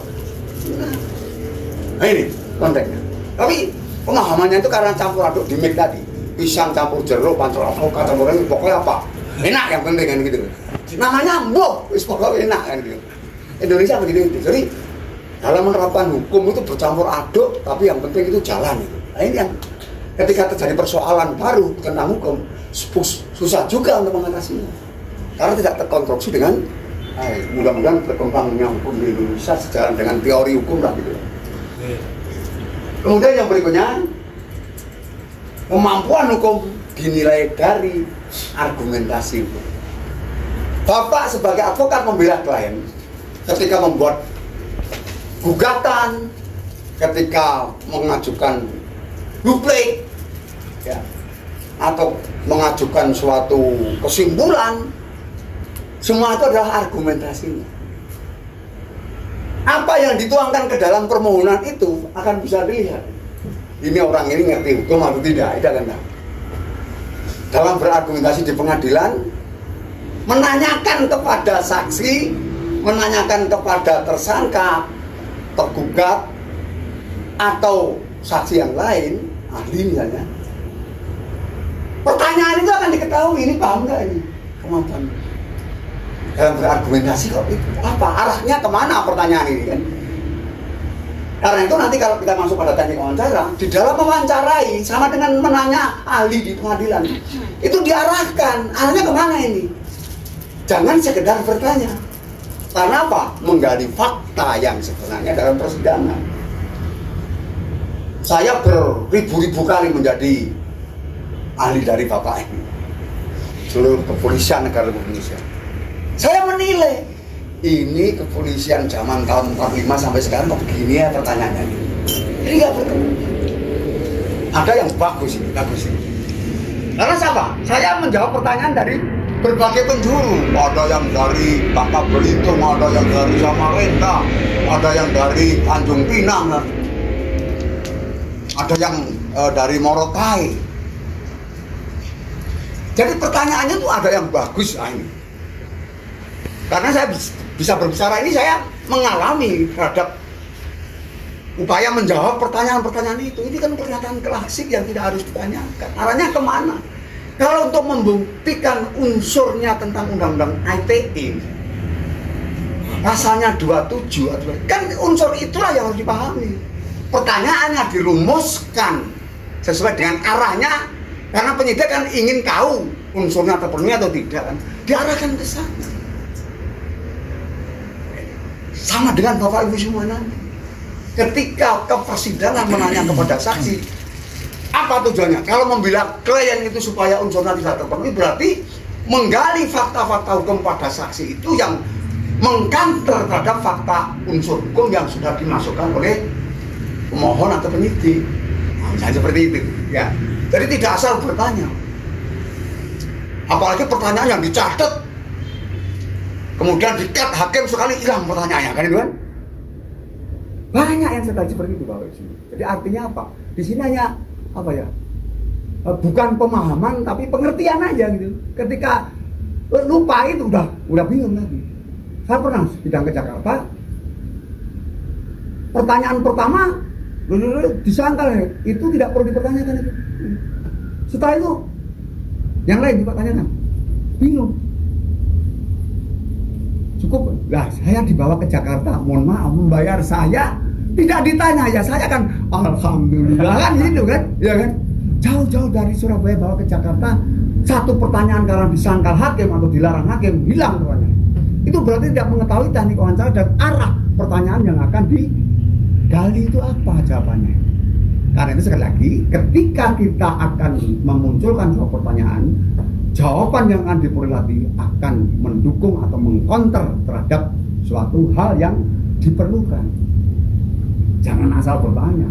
Nah ini konteksnya. Tapi pemahamannya itu karena campur aduk gimmick tadi. Pisang campur jeruk, pancur avokat, campur ini pokoknya apa? Enak yang penting kan gitu. Namanya mbuh, wis pokoknya enak kan gitu. Indonesia begini gitu. Jadi dalam menerapkan hukum itu bercampur aduk, tapi yang penting itu jalan. Nah ini yang ketika terjadi persoalan baru tentang hukum, susah juga untuk mengatasinya karena tidak terkonstruksi dengan mudah-mudahan berkembangnya hukum di Indonesia sejalan dengan teori hukum lah gitu. Kemudian yang berikutnya, kemampuan hukum dinilai dari argumentasi hukum. Bapak sebagai advokat membela klien ketika membuat gugatan, ketika mengajukan duplik, ya, atau mengajukan suatu kesimpulan, semua itu adalah argumentasinya. Apa yang dituangkan ke dalam permohonan itu akan bisa dilihat. Ini orang ini ngerti hukum atau tidak, itu akan tahu. Dalam berargumentasi di pengadilan, menanyakan kepada saksi, menanyakan kepada tersangka, tergugat, atau saksi yang lain, ahli misalnya, pertanyaan itu akan diketahui, ini paham nggak ini kemampuan dalam berargumentasi kok itu apa, arahnya kemana pertanyaan ini kan. Karena itu nanti kalau kita masuk pada teknik wawancara, di dalam mewawancarai sama dengan menanya ahli di pengadilan, itu diarahkan arahnya kemana ini, jangan sekedar bertanya. Karena apa? Menggali fakta yang sebenarnya dalam persidangan. Saya beribu-ribu kali menjadi ahli dari Bapak ini, seluruh kepolisian negara Indonesia. Saya menilai ini kepolisian zaman tahun 45 sampai sekarang kok begini ya pertanyaannya. Ini nggak berkembang. Ada yang bagus ini, bagus ini. Karena siapa? Saya menjawab pertanyaan dari berbagai penjuru. Ada yang dari Bangka Belitung, ada yang dari Samarinda, ada yang dari Tanjung Pinang, ada yang dari Morotai. Jadi pertanyaannya tuh ada yang bagus ini. Karena saya bisa berbicara ini, saya mengalami terhadap upaya menjawab pertanyaan-pertanyaan itu. Ini kan pernyataan klasik yang tidak harus ditanyakan. Arahnya kemana? Kalau untuk membuktikan unsurnya tentang undang-undang ITE, pasalnya 27, kan unsur itulah yang harus dipahami. Pertanyaannya dirumuskan sesuai dengan arahnya, karena penyidik kan ingin tahu unsurnya terpenuhi atau tidak kan, diarahkan ke sana. Sama dengan Bapak Ibu semua nanti, ketika ke persidangan menanya kepada saksi, apa tujuannya? Kalau membela klien itu supaya unsurnya tidak terpenuhi, berarti menggali fakta-fakta hukum pada saksi itu yang mengkanter terhadap fakta unsur hukum yang sudah dimasukkan oleh pemohon atau penyidik. Nah, misalnya seperti itu, ya. Jadi tidak asal bertanya. Apalagi pertanyaan yang dicatat, kemudian di-cut hakim sekali hilang pertanyaannya, kan itu kan? Banyak yang terjadi seperti itu Bapak Ibu. Jadi artinya apa? Di sini hanya apa ya? Bukan pemahaman tapi pengertian aja gitu. Ketika lupa itu udah bingung lagi. Saya pernah sidang ke Jakarta. Pertanyaan pertama disangkal itu tidak perlu dipertanyakan itu. Setelah itu yang lain dipertanyakan. Bingung. Cukup lah, saya dibawa ke Jakarta, mohon maaf, membayar saya tidak ditanya, ya saya kan alhamdulillah kan gitu kan, ya kan, jauh-jauh dari Surabaya bawa ke Jakarta, satu pertanyaan karena disangkal hakim atau dilarang hakim hilang pertanyaan. Itu berarti tidak mengetahui teknik wawancara dan arah pertanyaan yang akan digali itu apa jawabannya. Karena itu sekali lagi, ketika kita akan memunculkan sebuah pertanyaan, jawaban yang akan diperoleh lagi akan mendukung atau mengkonter terhadap suatu hal yang diperlukan. Jangan asal bertanya.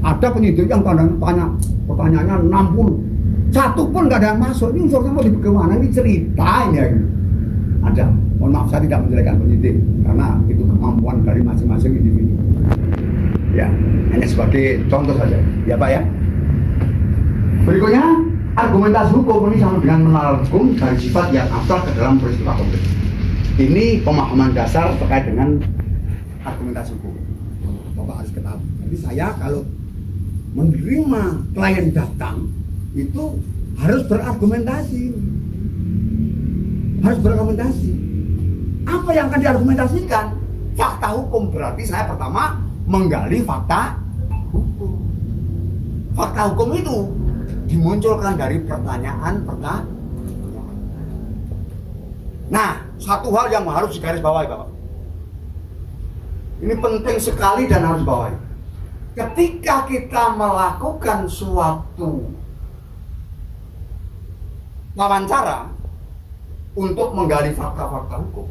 Ada penyidik yang tanya pertanyaannya 60, satu pun nggak ada yang masuk. Ini unsurnya mau dibawa kemana? Ini cerita ya. Ada. Mohon maaf, saya tidak menjelekkan penyidik karena itu kemampuan dari masing-masing individu. Ya, hanya sebagai contoh saja. Ya Pak ya. Berikutnya, argumentasi hukum ini sama dengan menalar hukum dari sifat yang abstrak ke dalam peristiwa konkret. Ini pemahaman dasar terkait dengan argumentasi hukum. Bapak harus ketahui. Jadi saya kalau menerima klien datang itu harus berargumentasi. Harus berargumentasi. Apa yang akan diargumentasikan? Fakta hukum. Berarti saya pertama menggali fakta hukum. Fakta hukum itu dimunculkan dari pertanyaan. Nah, satu hal yang harus digarisbawahi Bapak. Ini penting sekali dan harus dibawahi. Ketika kita melakukan suatu wawancara untuk menggali fakta-fakta hukum,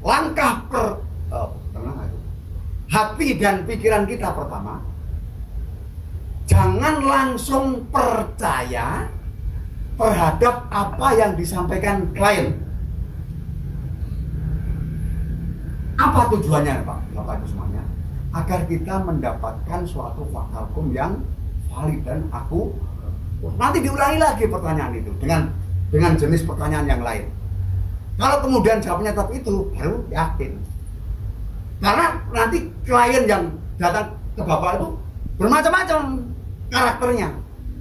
langkah hati dan pikiran kita pertama, jangan langsung percaya terhadap apa yang disampaikan klien. Apa tujuannya Pak? Bapak Ibu semuanya? Agar kita mendapatkan suatu fakta hukum yang valid dan aku. Nanti diulangi lagi pertanyaan itu dengan jenis pertanyaan yang lain. Kalau kemudian jawabnya tetap itu, baru yakin. Karena nanti klien yang datang ke Bapak itu bermacam-macam karakternya.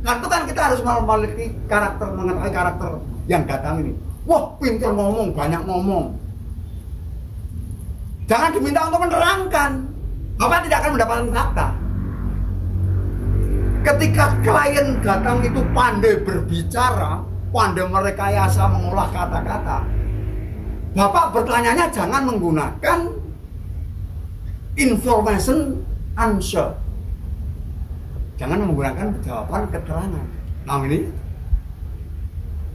Karena itu kan kita harus memiliki karakter, mengetahui karakter yang datang ini. Wah, pintar ngomong, banyak ngomong. Jangan diminta untuk menerangkan. Bapak tidak akan mendapatkan fakta. Ketika klien datang itu pandai berbicara, pandai merekayasa mengolah kata-kata, Bapak bertanyanya jangan menggunakan information answer. Jangan menggunakan jawaban keterangan. Nah ini,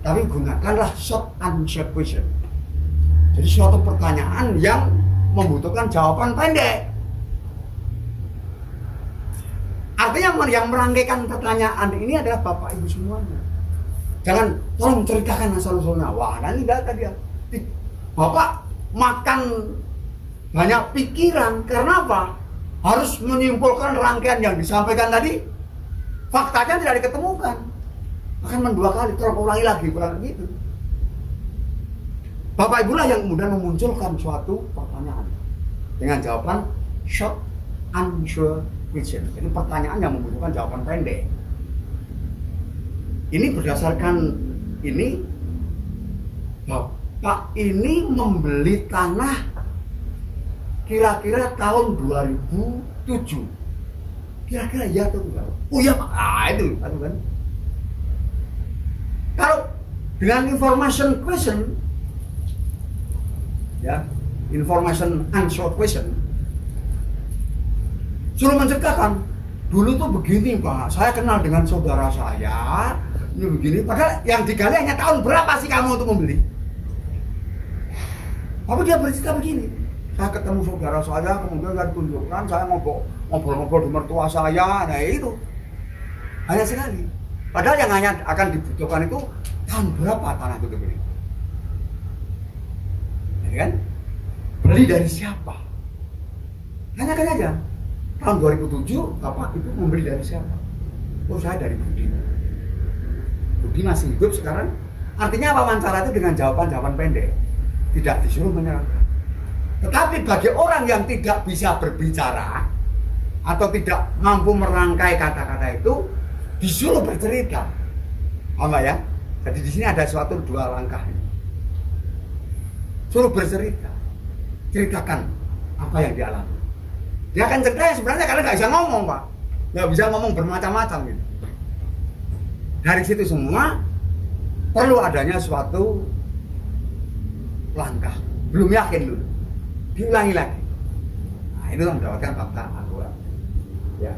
tapi gunakanlah short answer question. Jadi suatu pertanyaan yang membutuhkan jawaban pendek. Artinya yang merangkaikan pertanyaan ini adalah Bapak Ibu semuanya. Jangan tolong ceritakan asal-usulnya. Wah, nanti data dia. Bapak makan banyak pikiran karena apa? Harus menyimpulkan rangkaian yang disampaikan tadi. Faktanya tidak diketemukan. Akan mendua kali, terulangi lagi, kurang gitu. Bapak Ibulah yang kemudian memunculkan suatu pertanyaan dengan jawaban short answer question. Ini pertanyaan yang membutuhkan jawaban pendek. Ini berdasarkan ini, Bapak ini membeli tanah kira-kira tahun 2007. Kira-kira ya atau enggak? Oh iya Pak, itu kan. Kalau dengan information question, ya, information answer question, suruh menceritakan, dulu tuh begini Pak, saya kenal dengan saudara saya, ini begini, padahal yang digali hanya tahun berapa sih kamu untuk membeli? Tapi dia bercerita begini, saya ketemu saudara saya, kemudian saya tunjukkan, saya ngobrol-ngobrol di mertua saya, nah itu hanya sekali. Padahal yang hanya akan dibutuhkan itu tahun berapa tanah itu dibeli? Ya kan? Beli dari siapa? Tanyakan aja. Tahun 2007 Bapak itu membeli dari siapa? Oh, saya dari Budi. Budi masih hidup sekarang. Artinya wawancara itu dengan jawaban-jawaban pendek. Tidak disuruh menyerahkan. Tetapi bagi orang yang tidak bisa berbicara atau tidak mampu merangkai kata-kata itu, disuruh bercerita. Oh enggak ya? Jadi di sini ada suatu dua langkah. Suruh bercerita. Ceritakan apa yang dialami. Dia akan cerita sebenarnya karena nggak bisa ngomong, Pak. Nggak bisa ngomong bermacam-macam gitu. Dari situ semua perlu adanya suatu langkah. Belum yakin dulu. Diulangi lagi. Nah, itu mendapatkan fakta akurat. Ya.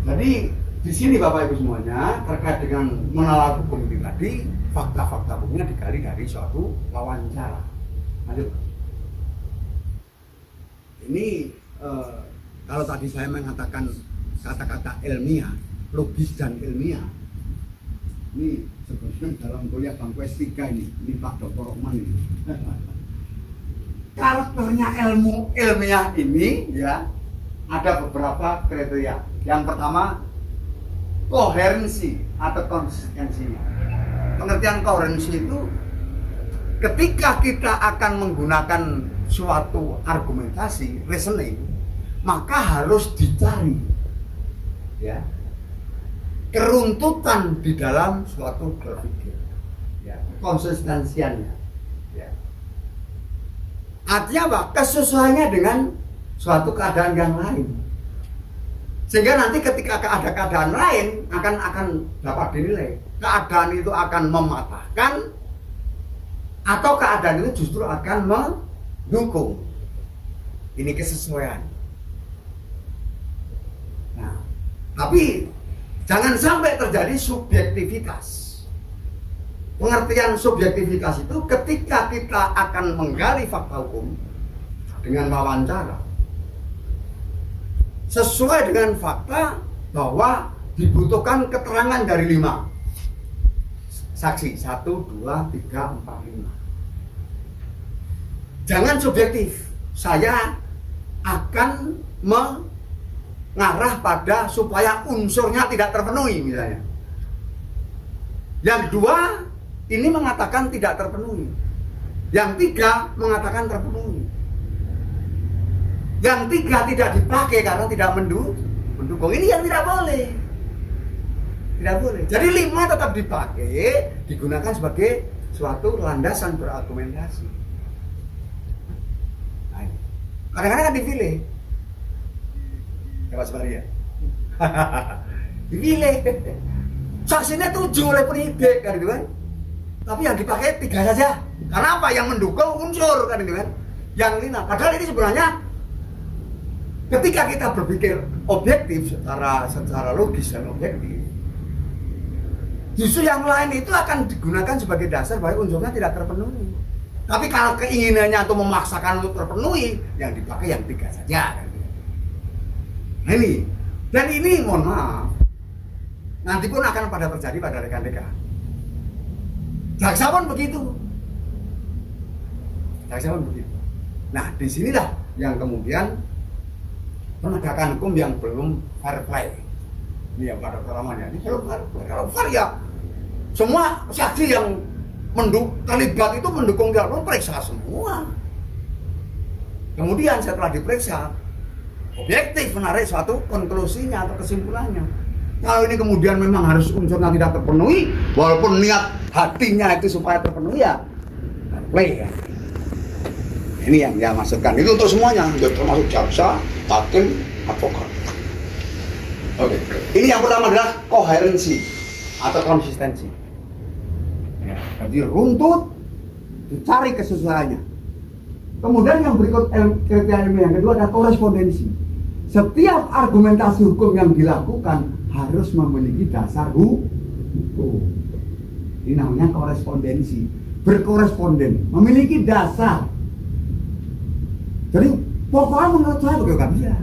Jadi di sini Bapak Ibu semuanya terkait dengan menalar hukum itu tadi, fakta-fakta hukumnya digali dari suatu wawancara. Lanjut. Ini kalau tadi saya mengatakan kata-kata ilmiah, logis dan ilmiah, ini sebetulnya dalam kuliah bangku S3 ini Pak Dr. Rohman ini. Karakternya ilmu ilmiah ini ya ada beberapa kriteria. Yang pertama, koherensi atau konsistensinya. Pengertian koherensi itu ketika kita akan menggunakan suatu argumentasi, reasoning, maka harus dicari ya keruntutan di dalam suatu berpikir, ya, konsistensiannya. Ya. Artinya apa? Kesesuaiannya dengan suatu keadaan yang lain. Sehingga nanti ketika ada keadaan lain akan dapat dinilai. Keadaan itu akan mematahkan atau keadaan itu justru akan mendukung. Ini kesesuaian. Nah, tapi jangan sampai terjadi subjektivitas. Pengertian subjektivitas itu ketika kita akan menggali fakta hukum dengan wawancara sesuai dengan fakta bahwa dibutuhkan keterangan dari 5 saksi, 1, 2, 3, 4, 5. Jangan subjektif. Saya akan mengarah pada supaya unsurnya tidak terpenuhi misalnya. Yang 2 ini mengatakan tidak terpenuhi. Yang 3 mengatakan terpenuhi. Yang 3 tidak dipakai karena tidak mendukung. Ini yang tidak boleh. Tidak boleh. Jadi 5 tetap dipakai, digunakan sebagai suatu landasan berargumentasi. Nah, kadang-kadang kan dipilih. Ya Pak Supardi ya? Dipilih. Saksinya 7 oleh penyidik kan gitu kan. Tapi yang dipakai 3 saja. Karena apa? Yang mendukung unsur kan gitu kan. Yang 5. Padahal ini sebenarnya ketika kita berpikir objektif secara logis dan objektif, justru yang lain itu akan digunakan sebagai dasar bahwa unsurnya tidak terpenuhi. Tapi kalau keinginannya untuk memaksakan untuk terpenuhi, yang dipakai yang 3 saja kan gitu. Nah ini. Dan ini mohon maaf, nanti pun akan pada terjadi pada rekan-rekan. Jaksa pun begitu. Jaksa pun begitu. Nah, disinilah yang kemudian penegakan hukum yang belum fair play. Ini yang pada namanya. Ini belum fair play. Kalau fair ya, semua saksi yang terlibat itu mendukung dia, periksa semua. Kemudian setelah diperiksa, objektif menarik suatu konklusinya atau kesimpulannya. Kalau ini kemudian memang harus unsurnya tidak terpenuhi, walaupun niat hatinya itu supaya terpenuhi ya, play ya. Ini yang dia masukkan. Itu untuk semuanya, termasuk jaksa, hakim, advokat. Oke. Ini yang pertama adalah koherensi atau konsistensi. Ya, jadi runtut, dicari kesesuaiannya. Kemudian yang berikut kriteria yang kedua adalah korespondensi. Setiap argumentasi hukum yang dilakukan harus memiliki dasar hukum. Ini namanya korespondensi. Berkoresponden, memiliki dasar. Jadi pokoknya menurut saya begitu kan bisa.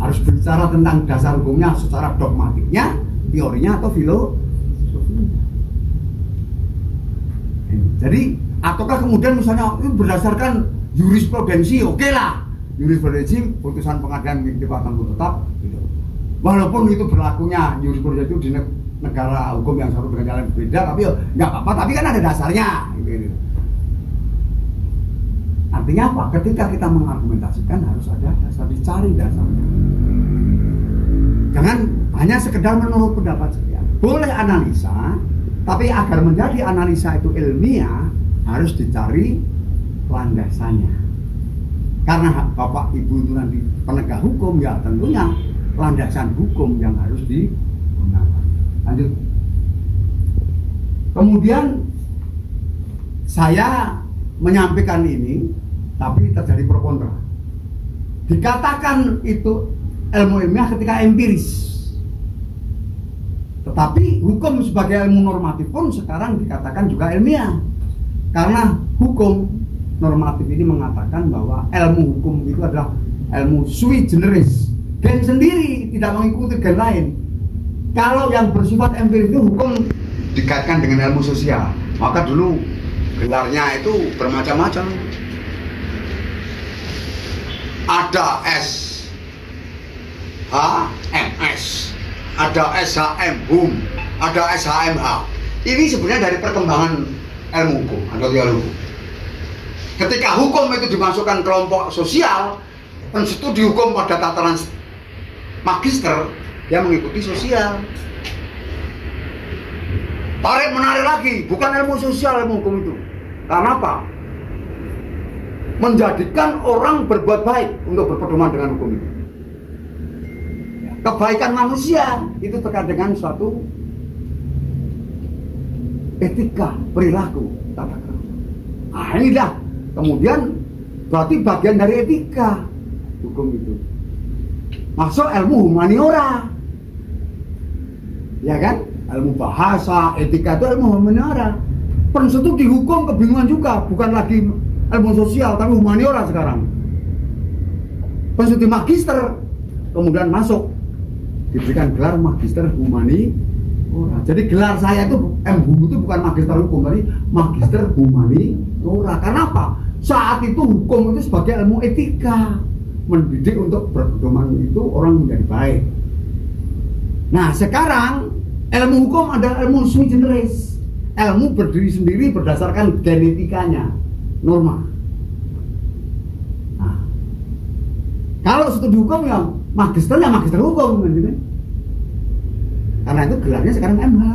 harus bicara tentang dasar hukumnya secara dogmatiknya, teorinya atau filosofinya. Jadi ataukah kemudian misalnya berdasarkan jurisprudensi, oke lah, jurisprudensi putusan pengadilan negeri tanggung tetap gitu. Walaupun itu berlakunya jurisprudensi itu di negara hukum yang satu dengan jalan berbeda, tapi ya nggak apa-apa, tapi kan ada dasarnya gitu. Artinya apa? Ketika kita mengargumentasikan harus ada dasar, dicari dasarnya. Jangan hanya sekedar menurut pendapat saja. Boleh analisa, tapi agar menjadi analisa itu ilmiah harus dicari landasannya. Karena Bapak Ibu itu nanti penegak hukum, ya tentunya landasan hukum yang harus digunakan. Lanjut. Kemudian saya menyampaikan ini, tapi terjadi pro kontra. Dikatakan itu ilmu ilmiah ketika empiris. Tetapi hukum sebagai ilmu normatif pun sekarang dikatakan juga ilmiah. Karena hukum normatif ini mengatakan bahwa ilmu hukum itu adalah ilmu sui generis, gen sendiri, tidak mengikuti gen lain. Kalau yang bersifat empiris itu hukum dikaitkan dengan ilmu sosial, maka dulu gelarnya itu bermacam-macam. Ada SHMS, ada SHM HUM, ada SHMH. Ini sebenarnya dari perkembangan ilmu hukum atau teori hukum. Ketika hukum itu dimasukkan kelompok sosial, studi hukum pada tataran magister, dia mengikuti sosial. Tarik menarik lagi, bukan ilmu sosial ilmu hukum itu. Karena apa? Menjadikan orang berbuat baik untuk berpedoman dengan hukum itu. Kebaikan manusia itu terkait dengan suatu etika, perilaku, tata krama. Nah inilah kemudian berarti bagian dari etika hukum itu. Masuk ilmu humaniora, ya kan? Ilmu bahasa, etika itu ilmu humaniora. Pensitu di hukum kebingungan juga, bukan lagi ilmu sosial tapi humaniora sekarang. Pensitu magister kemudian masuk diberikan gelar magister humaniora. Jadi gelar saya itu MHUM itu bukan magister hukum, tapi magister humaniora. Karena apa? Saat itu hukum itu sebagai ilmu etika, mendidik untuk berpedoman itu orang menjadi baik. Nah sekarang ilmu hukum adalah ilmu sui generis, ilmu berdiri sendiri berdasarkan genetikanya, norma. Nah, kalau studi hukum yang magister hukum, gitu. Karena itu gelarnya sekarang MH.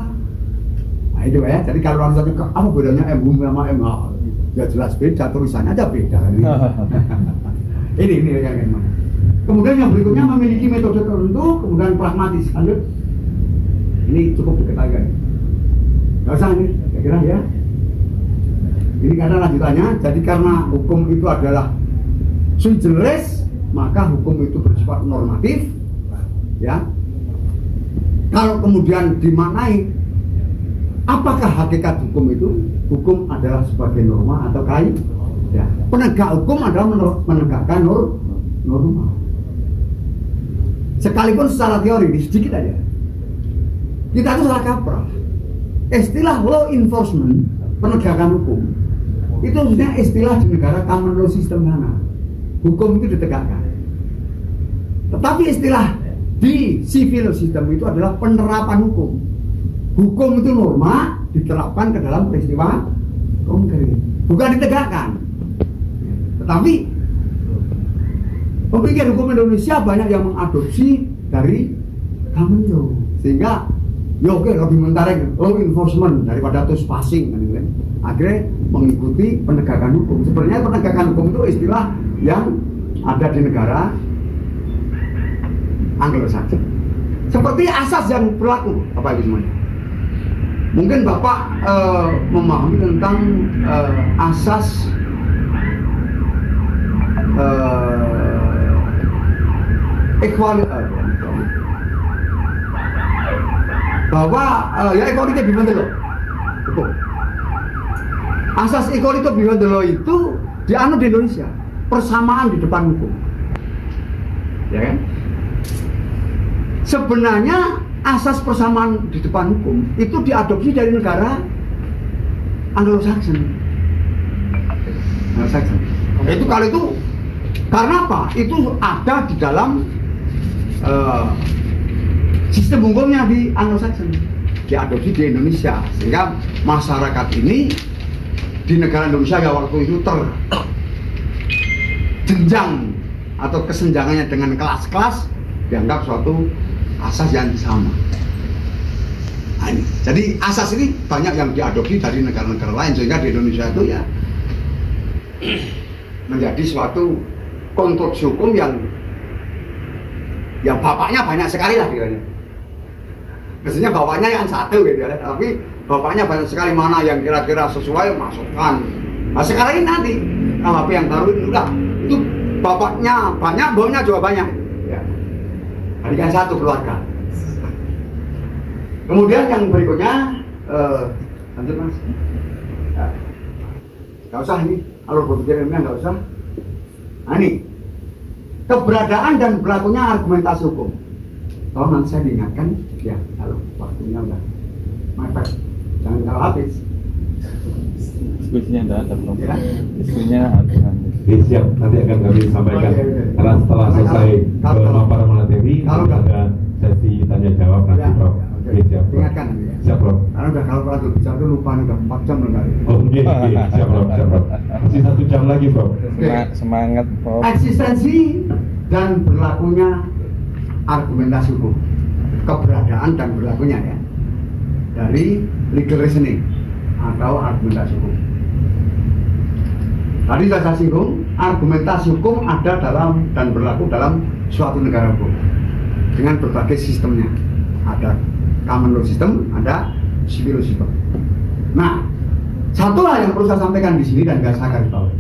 Nah itu ya. Jadi kalau orang sampai apa bedanya MH sama MH? Ya jelas beda, tulisannya aja beda. ini yang mana? Kemudian yang berikutnya memiliki metode tertentu, kemudian pragmatis. Lanjut. Ini cukup diketahui. Gak usah ini, saya kira ya. Ini karena lanjutannya. Jadi karena hukum itu adalah sui generis, maka hukum itu bersifat normatif, ya. Kalau kemudian dimaknai, apakah hakikat hukum itu? Hukum adalah sebagai norma atau kaidah. Ya. Penegak hukum adalah menegakkan norma. Sekalipun secara teori, sedikit aja. Kita itu salah kaprah. Istilah law enforcement, penegakan hukum, itu sebenarnya istilah di negara common law system sana. Hukum itu ditegakkan. Tetapi istilah di civil system itu adalah penerapan hukum. Hukum itu norma diterapkan ke dalam peristiwa konkret, bukan ditegakkan. Tetapi pemikir hukum Indonesia banyak yang mengadopsi dari common law, sehingga ya oke, lebih menarik law enforcement daripada terus passing kan. Akhirnya mengikuti penegakan hukum. Sebenarnya penegakan hukum itu istilah yang ada di negara Anglo-Saxon. Seperti asas yang berlaku Bapak Ibu semuanya. Mungkin Bapak memahami tentang asas equality, bahwa ya equality before the law. Betul. Asas equality before the law itu dianut di Indonesia, persamaan di depan hukum. Ya kan? sebenarnya asas persamaan di depan hukum itu diadopsi dari negara Anglo-Saxon. Itu kalau itu karena apa? Itu ada di dalam sistem hukumnya di Anglo-Saxon, diadopsi di Indonesia, sehingga masyarakat ini di negara Indonesia ya waktu itu terjenjang atau kesenjangannya dengan kelas-kelas dianggap suatu asas yang sama. Nah, ini. Jadi asas ini banyak yang diadopsi dari negara-negara lain, sehingga di Indonesia itu ya menjadi suatu konstruksi hukum yang bapaknya banyak sekali lah kiranya. Biasanya bapaknya yang satu gitu ya, tapi bapaknya banyak sekali, mana yang kira-kira sesuai masukkan. Nah sekarang ini nanti KUHP yang baru ini udah itu bapaknya banyak, baunya juga banyak. Ya. Jadikan satu keluarga. Kemudian yang berikutnya, lanjut mas. Ya. Gak usah ini, kalau berpikir ilmiah gak usah. Nah ini, keberadaan dan berlakunya argumentasi hukum. Kalau nanti saya diingatkan, ya kalau waktunya udah mepet, jangan kalau habis. Diskusinya tidak ada belum? Ya. Diskusinya habis. Oke, siap, nanti akan kami sampaikan. Oke. Karena setelah selesai pemaparan materi, kalau ada sesi tanya jawab nanti, Ya, Prof. ya, oke. Oke, siap, Prof. Ingatkan nanti ya. Siap, Prof. Karena udah kalau tuh bicara tuh lupa nih, udah 4 jam udah. Oke, siap, Prof. Siap, Prof. Masih 1 jam lagi, Prof. Semangat, Prof. Eksistensi dan berlakunya argumentasi hukum, keberadaan dan berlakunya ya, dari legal reasoning atau argumentasi hukum. Tadi sudah saya singgung, argumentasi hukum ada dalam dan berlaku dalam suatu negara hukum dengan berbagai sistemnya. Ada common law system, ada civil law system. Nah, satu hal yang perlu saya sampaikan di sini dan saya garis bawahi,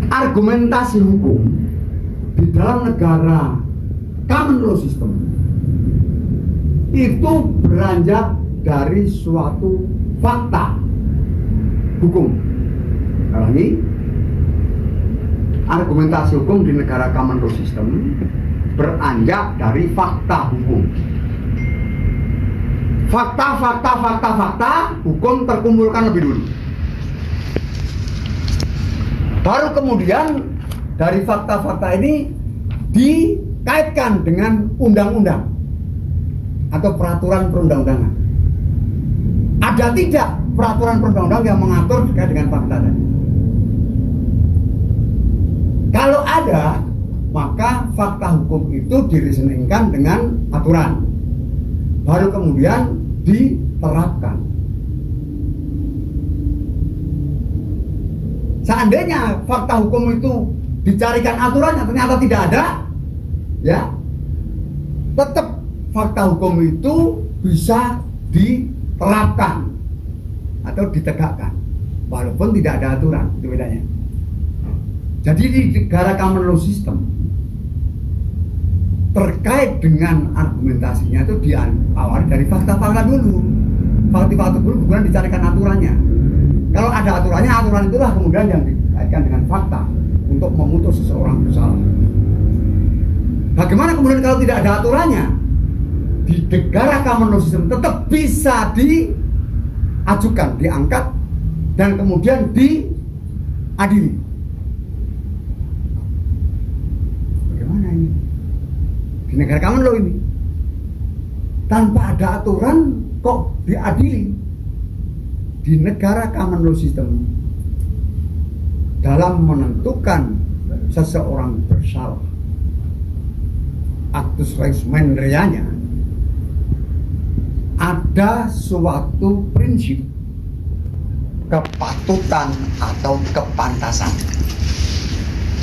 argumentasi hukum di dalam negara common law system itu beranjak dari suatu fakta hukum. Kalau ini argumentasi hukum di negara common law system beranjak dari fakta hukum. Fakta hukum terkumpulkan lebih dulu. Baru kemudian dari fakta-fakta ini dikaitkan dengan undang-undang atau peraturan perundang-undangan. Ada tidak peraturan perundang-undangan yang mengatur terkait dengan fakta tadi? Kalau ada, maka fakta hukum itu direasoningkan dengan aturan. Baru kemudian diterapkan. Seandainya fakta hukum itu dicarikan aturannya ternyata tidak ada, ya tetap fakta hukum itu bisa diterapkan atau ditegakkan walaupun tidak ada aturan. Itu bedanya. Jadi di negara common law system terkait dengan argumentasinya itu diawali dari fakta-fakta dulu. Fakta-fakta dulu bukan dicarikan aturannya. Kalau ada aturannya, aturan itulah kemudian yang dikaitkan dengan fakta untuk memutus seseorang bersalah. Bagaimana kemudian kalau tidak ada aturannya? Di negara common law system tetap bisa diajukan, diangkat, dan kemudian diadili. Bagaimana ini? Di negara common law ini tanpa ada aturan kok diadili? Di negara common law system dalam menentukan seseorang bersalah, actus reus mendreanya, ada suatu prinsip kepatutan atau kepantasan.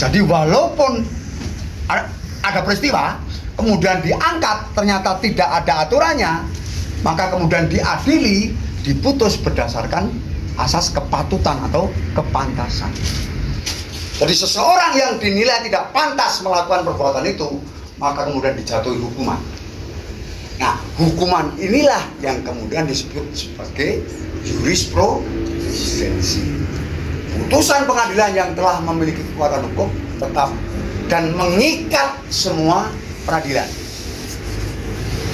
Jadi walaupun ada peristiwa kemudian diangkat ternyata tidak ada aturannya, maka kemudian diadili, diputus berdasarkan asas kepatutan atau kepantasan. Jadi seseorang yang dinilai tidak pantas melakukan perbuatan itu, maka kemudian dijatuhi hukuman. Nah, hukuman inilah yang kemudian disebut sebagai jurisprudensi. Putusan pengadilan yang telah memiliki kekuatan hukum tetap dan mengikat semua peradilan.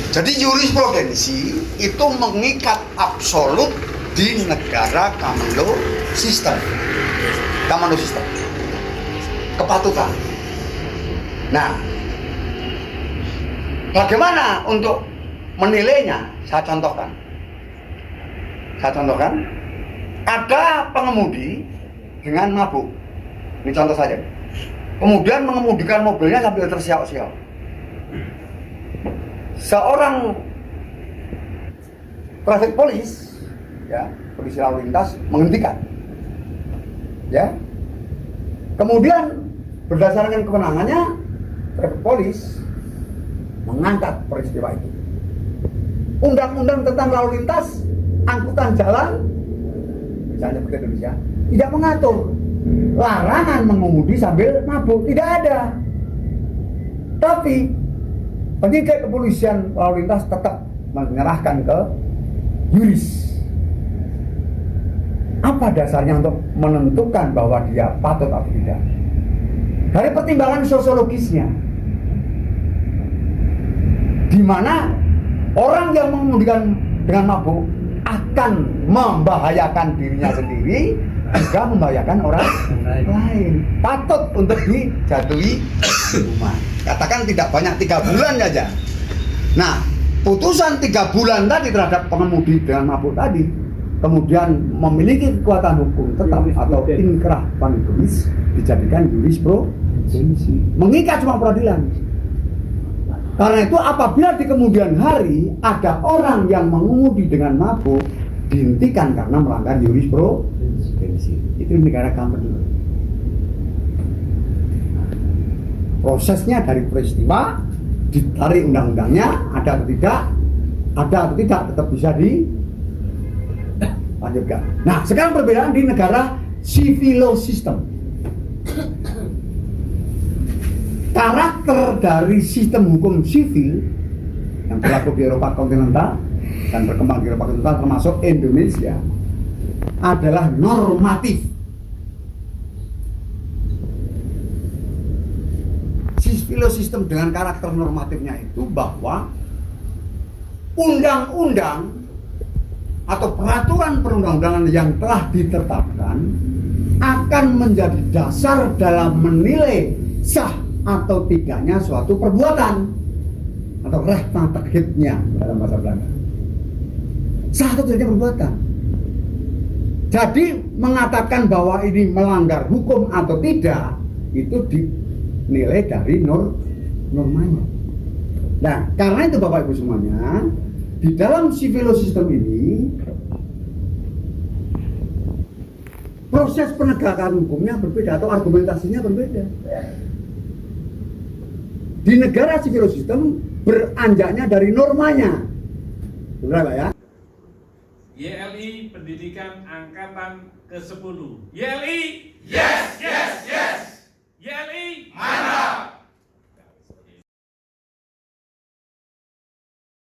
Jadi jurisprudensi itu mengikat absolut di negara common system. Common system. Kepatutan. Nah, bagaimana untuk menilainya? Saya contohkan. Ada pengemudi dengan mabuk. Ini contoh saja. Kemudian mengemudikan mobilnya sambil tersiok-siok. Seorang traffic police, ya, polisi lalu lintas menghentikan. Ya. Kemudian berdasarkan kewenangannya, traffic police mengangkat peristiwa itu. Undang-undang tentang lalu lintas, angkutan jalan, misalnya seperti Indonesia, tidak mengatur larangan mengemudi sambil mabuk, tidak ada. Tapi penyidik kepolisian lalu lintas tetap menyerahkan ke yuris. Apa dasarnya untuk menentukan bahwa dia patut atau tidak? Dari pertimbangan sosiologisnya, di mana orang yang mengemudikan dengan mabuk akan membahayakan dirinya sendiri, juga membahayakan orang lain. Patut untuk dijatuhi hukuman. Katakan tidak banyak 3 bulan saja. Nah, putusan 3 bulan tadi terhadap pengemudi dengan mabuk tadi, kemudian memiliki kekuatan hukum tetap atau inkrah panitulis, dijadikan jurisprudensi, mengikat semua peradilan. Karena itu apabila di kemudian hari ada orang yang mengemudi dengan mabuk, dihentikan karena melanggar jurisprudensi. Itu negara common law. Prosesnya dari peristiwa, ditarik undang-undangnya, ada atau tidak tetap bisa dilanjutkan. Nah, sekarang perbedaan di negara civil system. Karakter dari sistem hukum sivil yang berlaku di Eropa kontinental dan berkembang di Eropa kontinental termasuk Indonesia adalah normatif. Civil system dengan karakter normatifnya itu bahwa undang-undang atau peraturan perundang-undangan yang telah ditetapkan akan menjadi dasar dalam menilai sah atau tidaknya suatu perbuatan atau rechtvaardigheidnya dalam bahasa Belanda. Sah atau tidaknya perbuatan. Jadi mengatakan bahwa ini melanggar hukum atau tidak itu dinilai dari normanya. Nah, karena itu Bapak Ibu semuanya, di dalam civil system ini proses penegakan hukumnya berbeda atau argumentasinya berbeda. Di negara civil system beranjaknya dari normanya. Benar Pak ya? YLI Pendidikan Angkatan ke-10. YLI